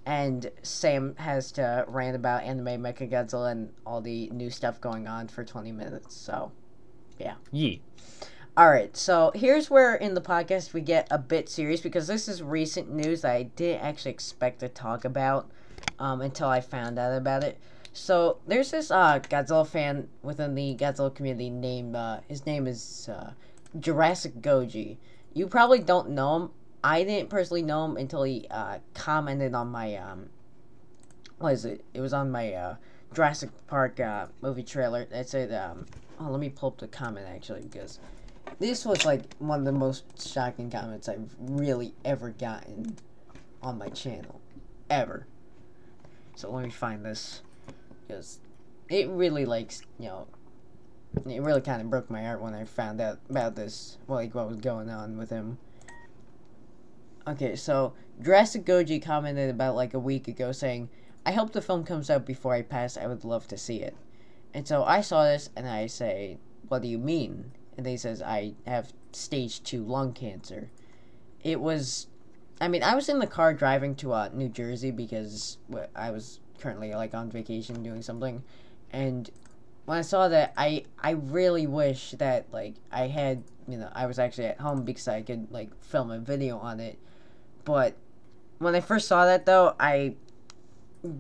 and Sam has to rant about anime Mechagodzilla and all the new stuff going on for 20 minutes, so... Yeah. Alright, so here's where in the podcast we get a bit serious because this is recent news that I didn't actually expect to talk about until I found out about it. So there's this Godzilla fan within the Godzilla community named, his name is Jurassicgoji. You probably don't know him. I didn't personally know him until he commented on my, what is it? It was on my Jurassic Park movie trailer. It said, oh, let me pull up the comment actually because this was like one of the most shocking comments I've really ever gotten on my channel. Ever. So let me find this. Because it really, like, you know, it really kind of broke my heart when I found out about this, like, what was going on with him. Okay, so Jurassicgoji commented about, like, a week ago saying, I hope the film comes out before I pass. I would love to see it. And so I saw this, and I say, what do you mean? And then he says, I have stage 2 lung cancer. It was, I mean, I was in the car driving to New Jersey because I was currently, like, on vacation doing something. And when I saw that, I really wish that, like, I had, you know, I was actually at home because I could, like, film a video on it. But when I first saw that, though, I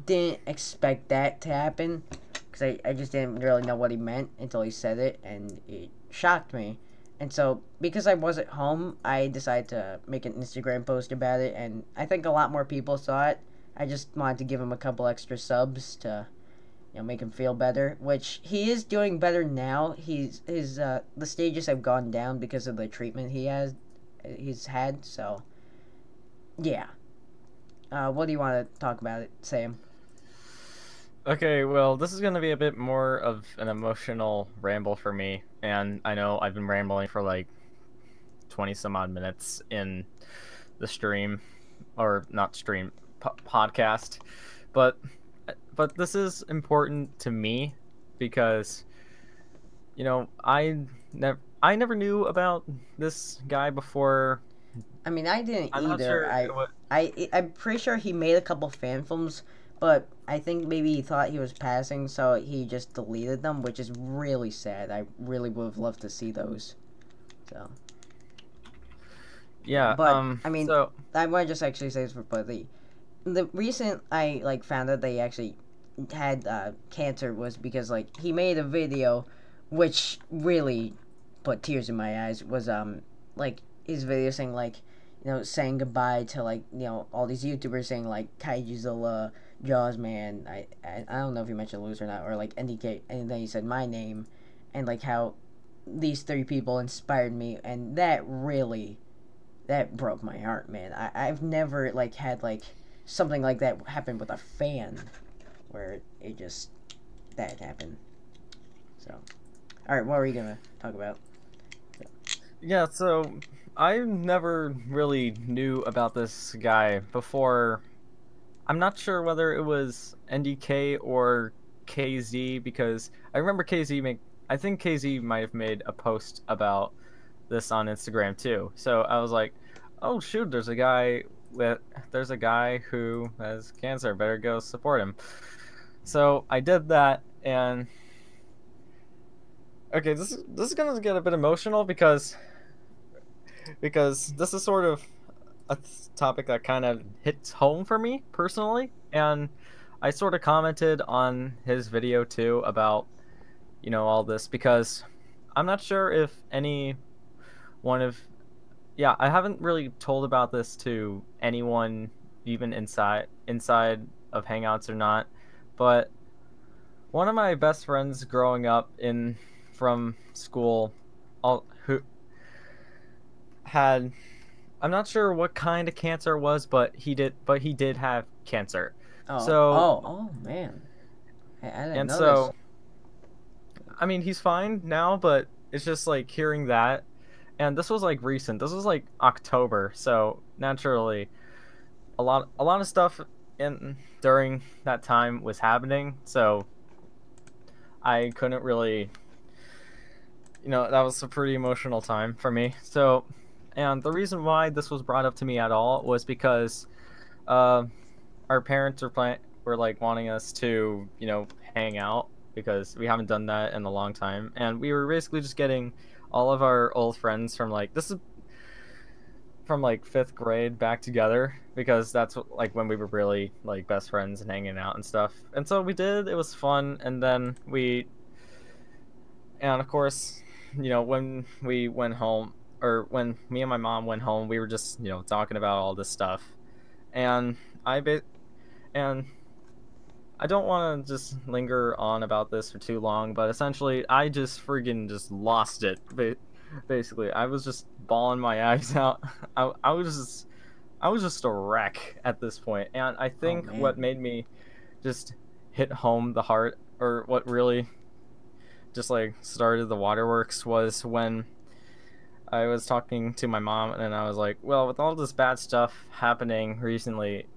didn't expect that to happen because I just didn't really know what he meant until he said it, and it shocked me. And so, because I was at home, I decided to make an Instagram post about it, and I think a lot more people saw it. I just wanted to give him a couple extra subs to, you know, make him feel better, which he is doing better now. The stages have gone down because of the treatment he's had, so, yeah. What do you want to talk about it, Sam? Okay, well, this is going to be a bit more of an emotional ramble for me, and I know I've been rambling for like 20 some odd minutes in the stream, or not stream, podcast, but this is important to me because, you know, I never knew about this guy before. I mean, I didn't I'm either. not sure I'm pretty sure he made a couple fan films, but I think maybe he thought he was passing, so he just deleted them, which is really sad. I really would have loved to see those. So. Yeah. But I mean, so I want to just actually say this for Buddy. The reason I like found out that he actually had cancer was because like he made a video, which really put tears in my eyes. Was like his video saying like, you know, saying goodbye to like, you know, all these YouTubers saying like Kaijuzilla, Jaws Man. I don't know if he mentioned Lose or not, or like NDK, and then he said my name, and like how these 3 people inspired me, and that broke my heart, man. I've never like had like something like that happen with a fan, where it just that happened. So, all right, what are we gonna talk about? yeah, so I never really knew about this guy before. I'm not sure whether it was NDK or KZ, because I remember I think KZ might have made a post about this on Instagram too. So I was like, oh shoot, there's a guy who has cancer, better go support him. So I did that, and okay, this is gonna get a bit emotional because this is sort of a topic that kind of hits home for me personally, and I sort of commented on his video too about, you know, all this, because I'm not sure if I haven't really told about this to anyone, even inside of Hangouts or not, but one of my best friends growing up from school, who had, I'm not sure what kind of cancer it was, but he did have cancer. Oh man, I didn't know so this. I mean, he's fine now, but it's just like hearing that, and this was like recent. This was like October, so naturally, a lot of stuff during that time was happening. So I couldn't really, you know, that was a pretty emotional time for me. So, and the reason why this was brought up to me at all was because our parents were like wanting us to, you know, hang out, because we haven't done that in a long time, and we were basically just getting all of our old friends from like this is from like 5th grade back together, because that's like when we were really like best friends and hanging out and stuff. And so we did. It was fun. And then and of course, when we went home, or when me and my mom went home, we were just talking about all this stuff. And and I don't want to just linger on about this for too long, but essentially I just friggin' just lost it. Basically, I was just bawling my eyes out. I was just a wreck at this point. And I think what made me just hit home the heart, or what really just like started the waterworks, was when I was talking to my mom, and I was like, well, with all this bad stuff happening recently,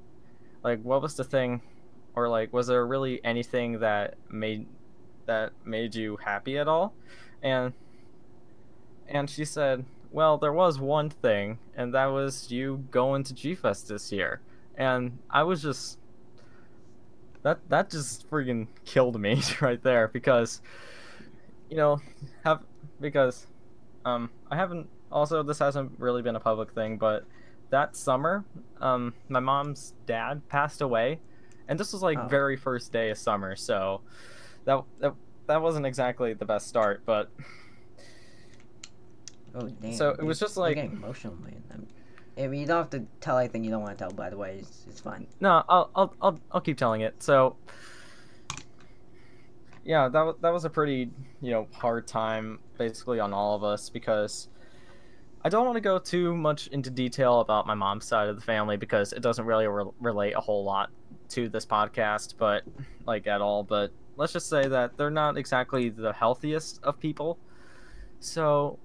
like, what was the thing, or like, was there really anything that made you happy at all? And she said, well, there was one thing, and that was you going to G-Fest this year. And I was just... That just friggin' killed me right there, because, I haven't... Also, this hasn't really been a public thing, but that summer, my mom's dad passed away, and this was, like, very first day of summer, so that wasn't exactly the best start, but... Oh, damn. So it was just like... You're getting emotional, man. I mean, you don't have to tell anything you don't want to tell, by the way. It's fine. No, I'll keep telling it. So, yeah, that was a pretty, hard time, basically, on all of us, because I don't want to go too much into detail about my mom's side of the family, because it doesn't really relate a whole lot to this podcast, but, like, at all. But let's just say that they're not exactly the healthiest of people. So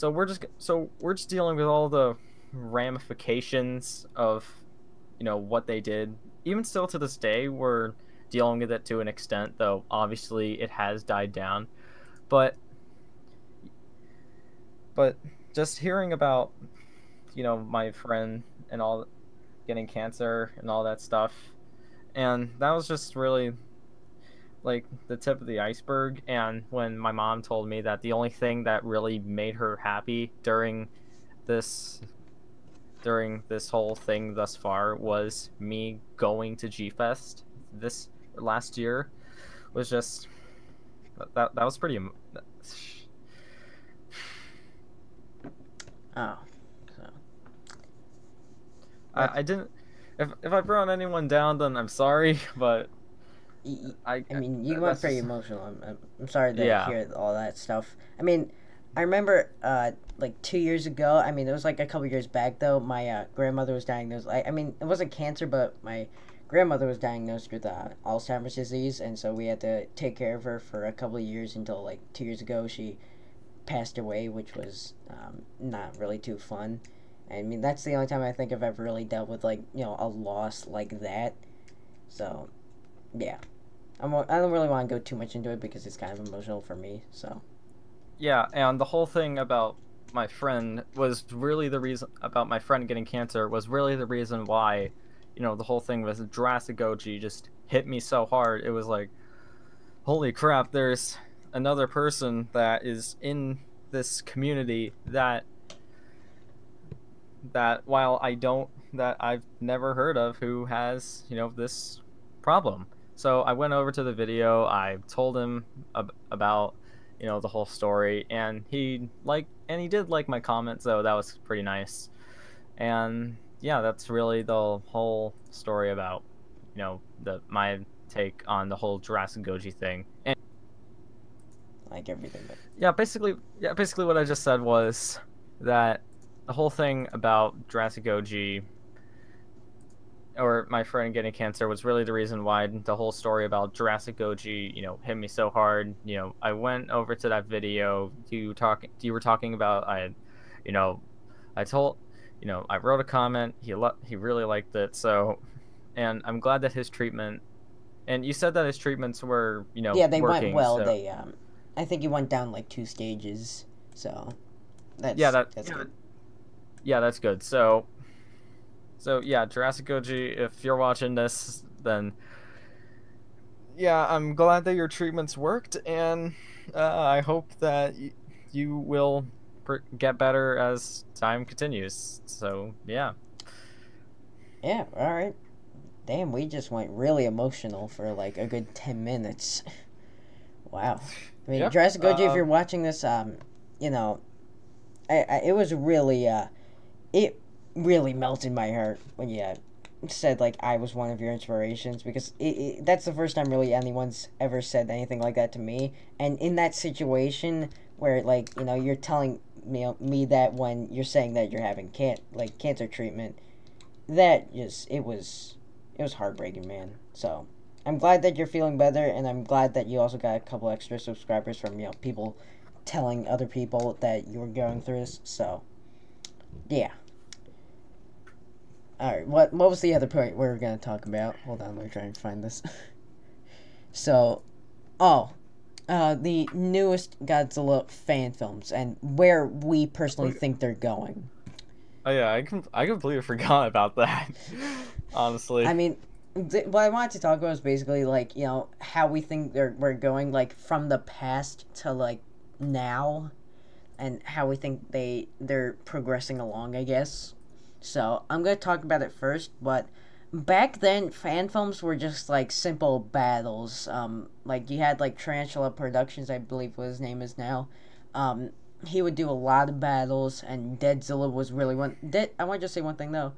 we're just dealing with all the ramifications of, what they did. Even still to this day, we're dealing with it to an extent, though obviously it has died down. But just hearing about, my friend and all getting cancer and all that stuff, and that was just really like the tip of the iceberg. And when my mom told me that the only thing that really made her happy during this whole thing thus far was me going to G-Fest this last year, was just that was pretty so I didn't, if I brought anyone down, then I'm sorry, but I mean, you went very emotional. I'm sorry to hear all that stuff. I mean, I remember like 2 years ago. I mean, it was like a couple years back though. My grandmother was diagnosed. I mean, it wasn't cancer, but my grandmother was diagnosed with Alzheimer's disease, and so we had to take care of her for a couple of years until like 2 years ago she passed away, which was not really too fun. I mean, that's the only time I think I've ever really dealt with like a loss like that. So, yeah. I don't really want to go too much into it because it's kind of emotional for me, so. Yeah, and the whole thing about my friend was really the reason, about my friend getting cancer, was really the reason why, the whole thing with Jurassicgoji just hit me so hard. It was like, holy crap, there's another person that is in this community that while that I've never heard of, who has, this problem. So I went over to the video, I told him about, the whole story, and he did like my comment, so that was pretty nice. And yeah, that's really the whole story about, my take on the whole Jurassicgoji thing. And like everything. Basically what I just said was that the whole thing about Jurassicgoji, or my friend getting cancer, was really the reason why the whole story about Jurassicgoji, hit me so hard. I went over to that video you were talking about. I wrote a comment. He really liked it. So, and I'm glad that his treatment, and you said that his treatments were, yeah, they working, went well. so. They I think he went down like 2 stages. So, that's good. Yeah, that's good. So yeah, Jurassicgoji, if you're watching this, then yeah, I'm glad that your treatments worked, and I hope that you will get better as time continues. So yeah. Yeah, alright. Damn, we just went really emotional for like a good 10 minutes. Wow. I mean, Yep. Jurassicgoji, if you're watching this, you know, it was really, it really melted my heart when you said, like, I was one of your inspirations, because that's the first time really anyone's ever said anything like that to me. And in that situation where, like, you know, you're telling me that when you're saying that you're having cancer treatment, that just, it was heartbreaking, man. So I'm glad that you're feeling better, and I'm glad that you also got a couple extra subscribers from, you know, people telling other people that you were going through this. So yeah. Alright, what was the other point we were going to talk about? Hold on, let me try and find this. So, the newest Godzilla fan films and where we personally think they're going. Oh yeah, I completely forgot about that. Honestly. I mean, what I wanted to talk about is basically, like, you know, how we think we're going, like, from the past to, like, now, and how we think they're progressing along, I guess. So, I'm going to talk about it first, but back then, fan films were just, like, simple battles. Like, you had, like, Tarantula Productions, I believe what his name is now. He would do a lot of battles, and Deadzilla was really one. I want to just say one thing, though.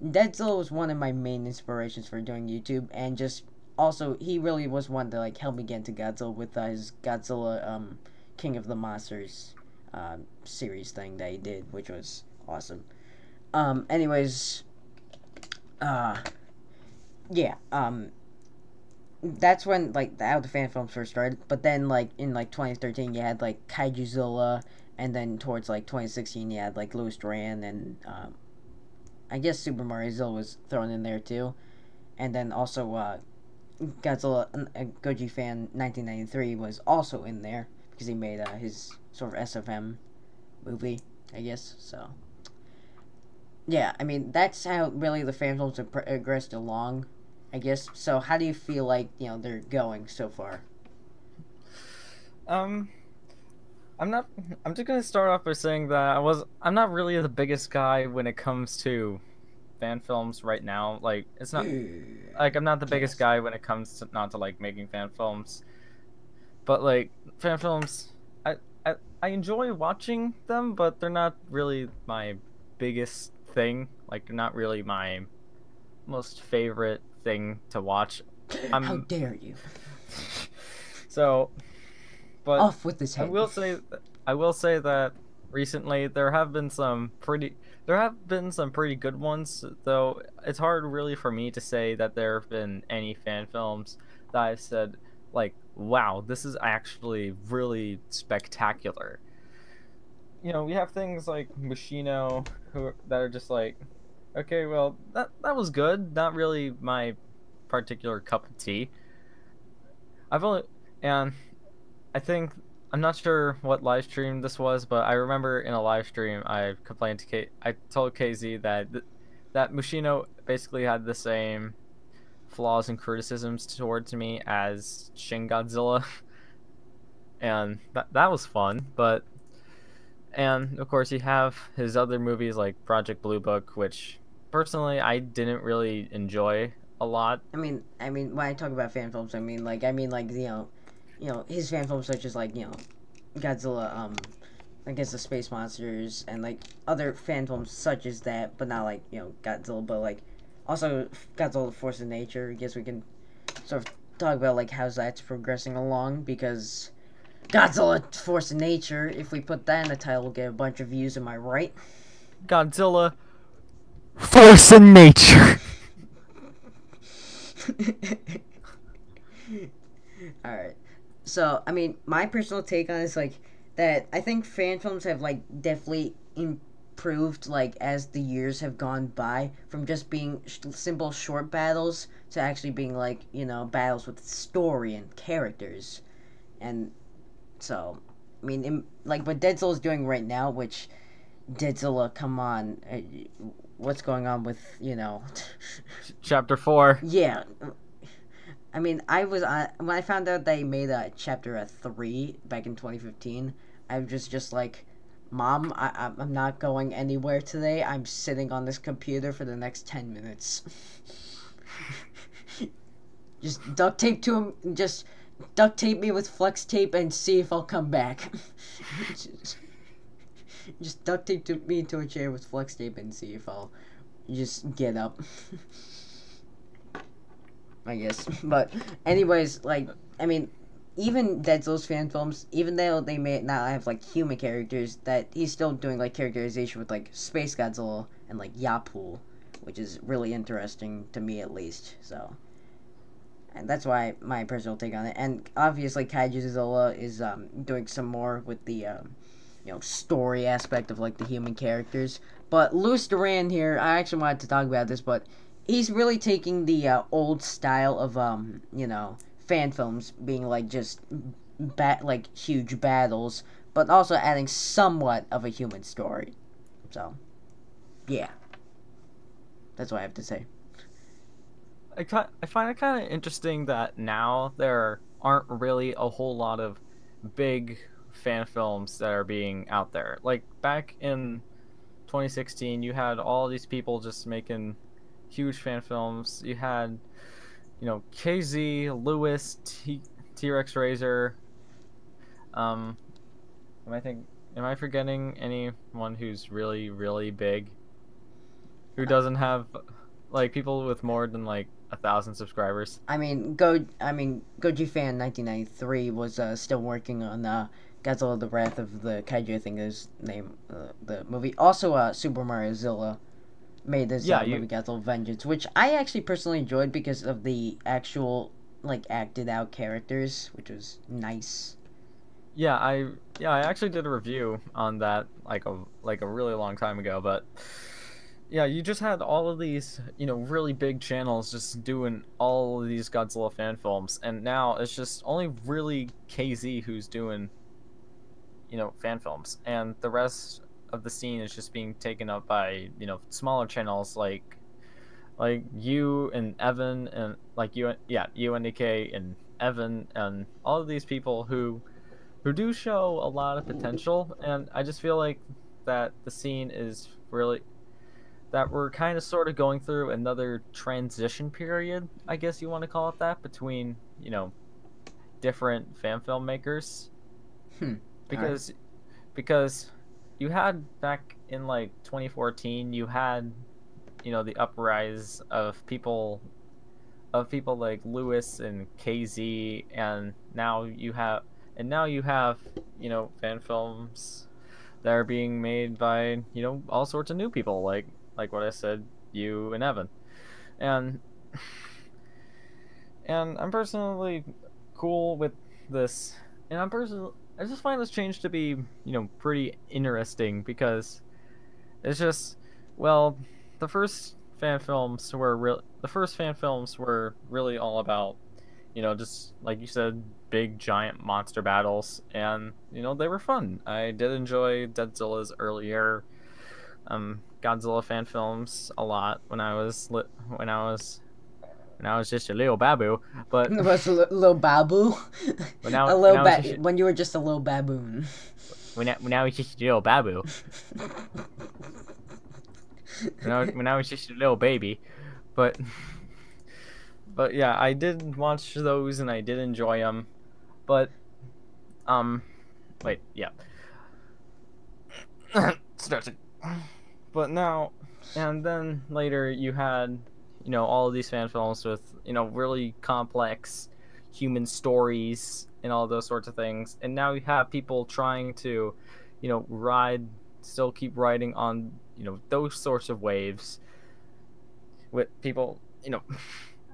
Deadzilla was one of my main inspirations for doing YouTube, and just, also, he really was one to, like, help me get into Godzilla with his Godzilla, King of the Monsters, series thing that he did, which was awesome. Anyways, yeah, that's when, like, how the fan films first started, but then, like, in, like, 2013, you had, like, Kaijuzilla, and then towards, like, 2016, you had, like, Louis Duran, and, I guess Super Mario Zilla was thrown in there, too, and then also, Godzilla, Goji Fan 1993 was also in there, because he made, his sort of SFM movie, I guess, so. Yeah, I mean, that's how really the fan films have progressed along, I guess. So, how do you feel like, you know, they're going so far? I'm just gonna start off by saying that I'm not really the biggest guy when it comes to fan films right now. Like, it's not, like, I'm not the biggest guy when it comes to, not to, like, making fan films. But, like, fan films, I enjoy watching them, but they're not really my biggest thing. Like, not really my most favorite thing to watch. How dare you? So, but off with this head. I will say that recently there have been some pretty good ones, though it's hard really for me to say that there have been any fan films that I've said, like, wow, this is actually really spectacular. You know, we have things like Mushino that are just like, okay, well, that was good. Not really my particular cup of tea. And I think, I'm not sure what live stream this was, but I remember in a live stream I complained to I told KZ that Mushino basically had the same flaws and criticisms towards me as Shin Godzilla, and that was fun. But, and of course you have his other movies like Project Blue Book, which personally I didn't really enjoy a lot. I mean, when I talk about fan films, I mean like you know, his fan films such as, like, you know, Godzilla, against the Space Monsters, and, like, other fan films such as that, but not, like, you know, Godzilla, but, like, also Godzilla, the Force of Nature. I guess we can sort of talk about, like, how that's progressing along, because Godzilla, Force of Nature, if we put that in the title, we'll get a bunch of views, am I right? Godzilla, Force of Nature. Alright. So, I mean, my personal take on it is, like, that I think fan films have, like, definitely improved, like, as the years have gone by, from just being simple short battles to actually being, like, you know, battles with story and characters. And so, I mean, like, what Deadzilla is doing right now, which, Deadzilla, come on, what's going on with, you know... Chapter 4. Yeah. I mean, when I found out they made Chapter 3 back in 2015, I'm just like, Mom, I'm not going anywhere today. I'm sitting on this computer for the next 10 minutes. Just duct tape to him. Just duct tape me with flex tape and see if I'll come back. just duct tape me to a chair with flex tape and see if I'll just get up. I guess. But anyways, like, I mean, even Deadzo's fan films, even though they may not have like human characters, that he's still doing like characterization with like Space Godzilla and like Yapul, which is really interesting to me at least. So, and that's why my personal take on it. And obviously, Kaijuzilla is doing some more with the story aspect of like the human characters. But Luis Duran here, I actually wanted to talk about this, but he's really taking the old style of fan films, being like just like huge battles, but also adding somewhat of a human story. So, yeah, that's what I have to say. I find it kind of interesting that now there aren't really a whole lot of big fan films that are being out there. Like back in 2016, you had all these people just making huge fan films. You had KZ, Lewis, T-Rex Razor. Am I forgetting anyone who's really, really big? Who doesn't have like people with more than like 1,000 subscribers? Goji Fan 1993 was still working on Godzilla: The Wrath of the Kaiju. I think is name the movie. Also, Super Mario Zilla made this movie Godzilla Vengeance, which I actually personally enjoyed because of the actual like acted out characters, which was nice. Yeah, I actually did a review on that like a really long time ago, but yeah, you just had all of these, really big channels just doing all of these Godzilla fan films, and now it's just only really KZ who's doing fan films, and the rest of the scene is just being taken up by smaller channels like you and Evan and you NDK and Evan and all of these people who do show a lot of potential. And I just feel like that the scene is really that we're kind of sort of going through another transition period, I guess you want to call it that, between different fan filmmakers. Because you had back in like 2014, you had the uprise of people like Lewis and KZ, and now you have fan films that are being made by all sorts of new people, like what I said, you and Evan, and I'm personally cool with this, and I just find this change to be, pretty interesting, because it's just, well, the first fan films were really all about, just like you said, big giant monster battles, and they were fun. I did enjoy Deadzilla's earlier Godzilla fan films a lot when I was just a little babu, but it was a little babu. When you were just a little baboon. When I was just a little babu. when I was just a little baby, but yeah, I did watch those and I did enjoy them, but wait, yeah. Started. But now, and then later you had all of these fan films with really complex human stories and all those sorts of things, and now you have people trying to keep riding on those sorts of waves with people.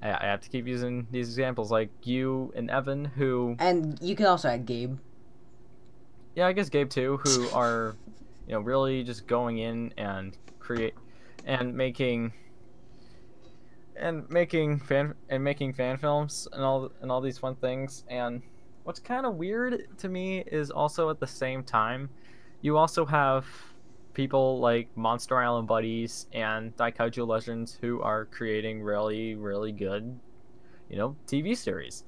I have to keep using these examples like you and Evan, who, and you can also add Gabe. Yeah, I guess Gabe too, who are really just going in and making fan films and all these fun things. And what's kind of weird to me is also at the same time, you also have people like Monster Island Buddies and Daikaiju Legends who are creating really, really good, TV series.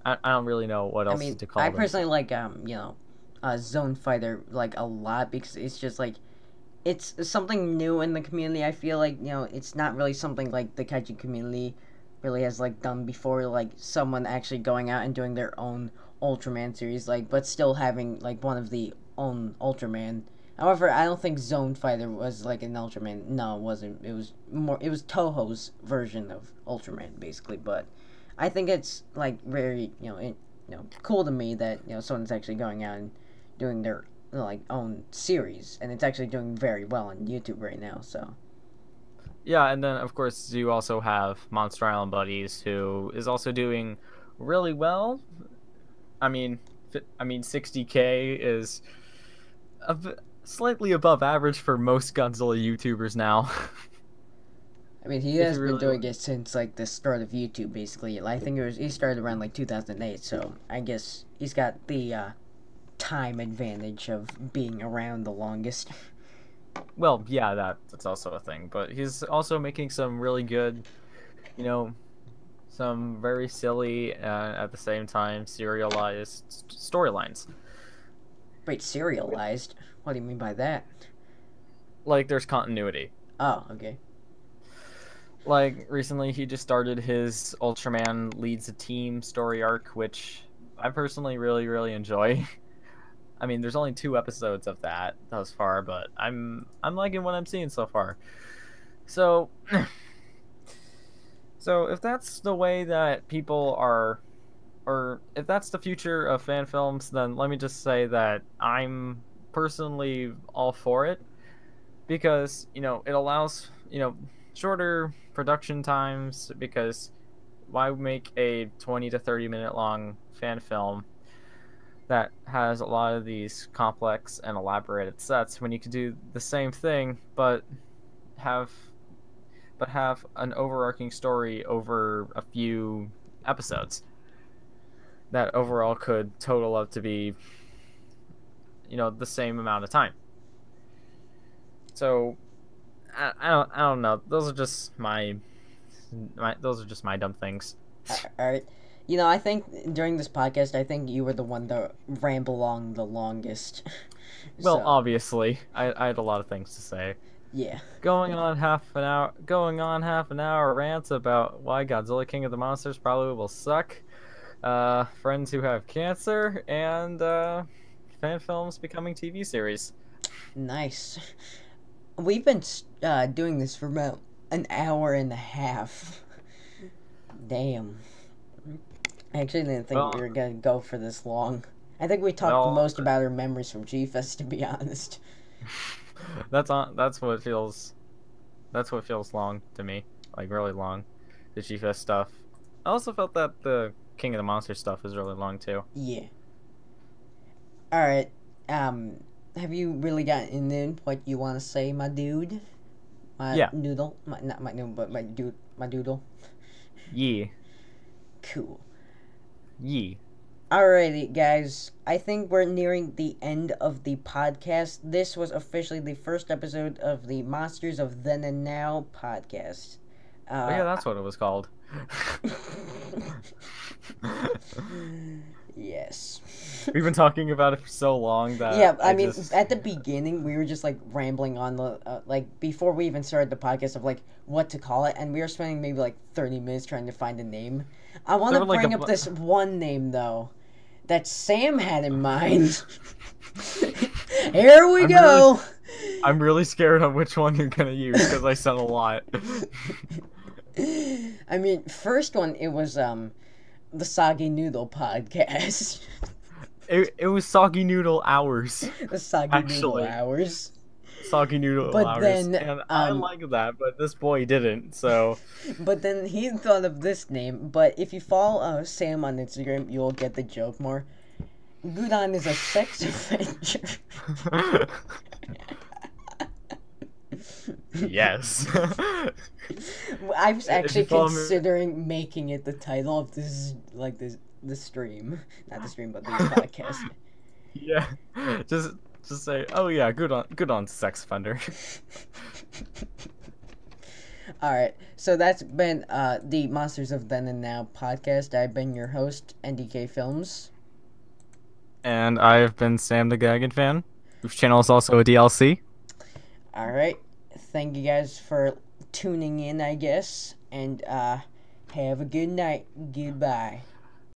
I don't really know what else to call them. I personally like Zone Fighter like a lot because it's just like it's something new in the community. I feel like it's not really something like the kaiju community really has like done before. Like someone actually going out and doing their own Ultraman series, like but still having like one of the own Ultraman. However, I don't think Zone Fighter was like an Ultraman. No, it wasn't. It was more. It was Toho's version of Ultraman, basically. But I think it's like very cool to me that someone's actually going out and doing their like own series, and it's actually doing very well on YouTube right now. So Yeah, and then of course you also have Monster Island Buddies, who is also doing really well. I mean, 60K is slightly above average for most Godzilla YouTubers now. I mean, he If has you been really doing it since like the start of YouTube, basically. I think he started around like 2008, so I guess he's got the time advantage of being around the longest. Well, yeah, that's also a thing, but he's also making some really good, some very silly and at the same time serialized storylines. Wait, serialized? What do you mean by that? Like there's continuity. Oh, okay. Like recently he just started his Ultraman leads a team story arc, which I personally really enjoy. I mean, there's only 2 episodes of that thus far, but I'm liking what I'm seeing so far. So so if that's the way that people are, or if that's the future of fan films, then let me just say that I'm personally all for it, because it allows shorter production times, because why make a 20 to 30 minute long fan film that has a lot of these complex and elaborated sets when you could do the same thing but have an overarching story over a few episodes that overall could total up to be the same amount of time. So I don't know. Those are just my dumb things. All right. I think during this podcast, I think you were the one to ramble on the longest. Well, So, obviously, I had a lot of things to say. yeah. Going on half an hour rants about why Godzilla King of the Monsters probably will suck. Friends who have cancer, and fan films becoming TV series. Nice. We've been doing this for about an hour and a half. Damn. I actually didn't think we were gonna go for this long. I think we talked most about our memories from G-Fest, to be honest. That's what feels long to me, like really long. The G-Fest stuff. I also felt that the King of the Monsters stuff is really long too. Yeah. All right. Have you really gotten in what you want to say, my dude? Yeah. Noodle. Not my noodle, but my doodle. Yeah. Cool. Yeah. Alrighty, guys. I think we're nearing the end of the podcast. This was officially the first episode of the Monsters of Then and Now podcast. Oh yeah, that's what it was called. Yes. We've been talking about it for so long that yeah, I mean, at the beginning we were just like rambling on the like before we even started the podcast of like what to call it, and we were spending maybe like 30 minutes trying to find a name. I want to bring up this one name though that Sam had in mind. Here we go. I'm really scared on which one you're gonna use because I said a lot. I mean, first one it was the Soggy Noodle podcast. It was Soggy Noodle Hours. The Soggy Noodle Hours. Soggy Noodle but Hours. Then, and I like that, but this boy didn't, so... But then he thought of this name, but if you follow Sam on Instagram, you'll get the joke more. Gudon is a sex offender. Yes. I was actually considering making it the title of this, like the stream, not the stream, but the podcast. Yeah, just say, oh yeah, good on, sex offender. All right, so that's been the Monsters of Then and Now podcast. I've been your host, NDKfilms. And I've been Sam the Gagged fan, whose channel is also a DLC. Alright. Thank you guys for tuning in, I guess. And have a good night. Goodbye.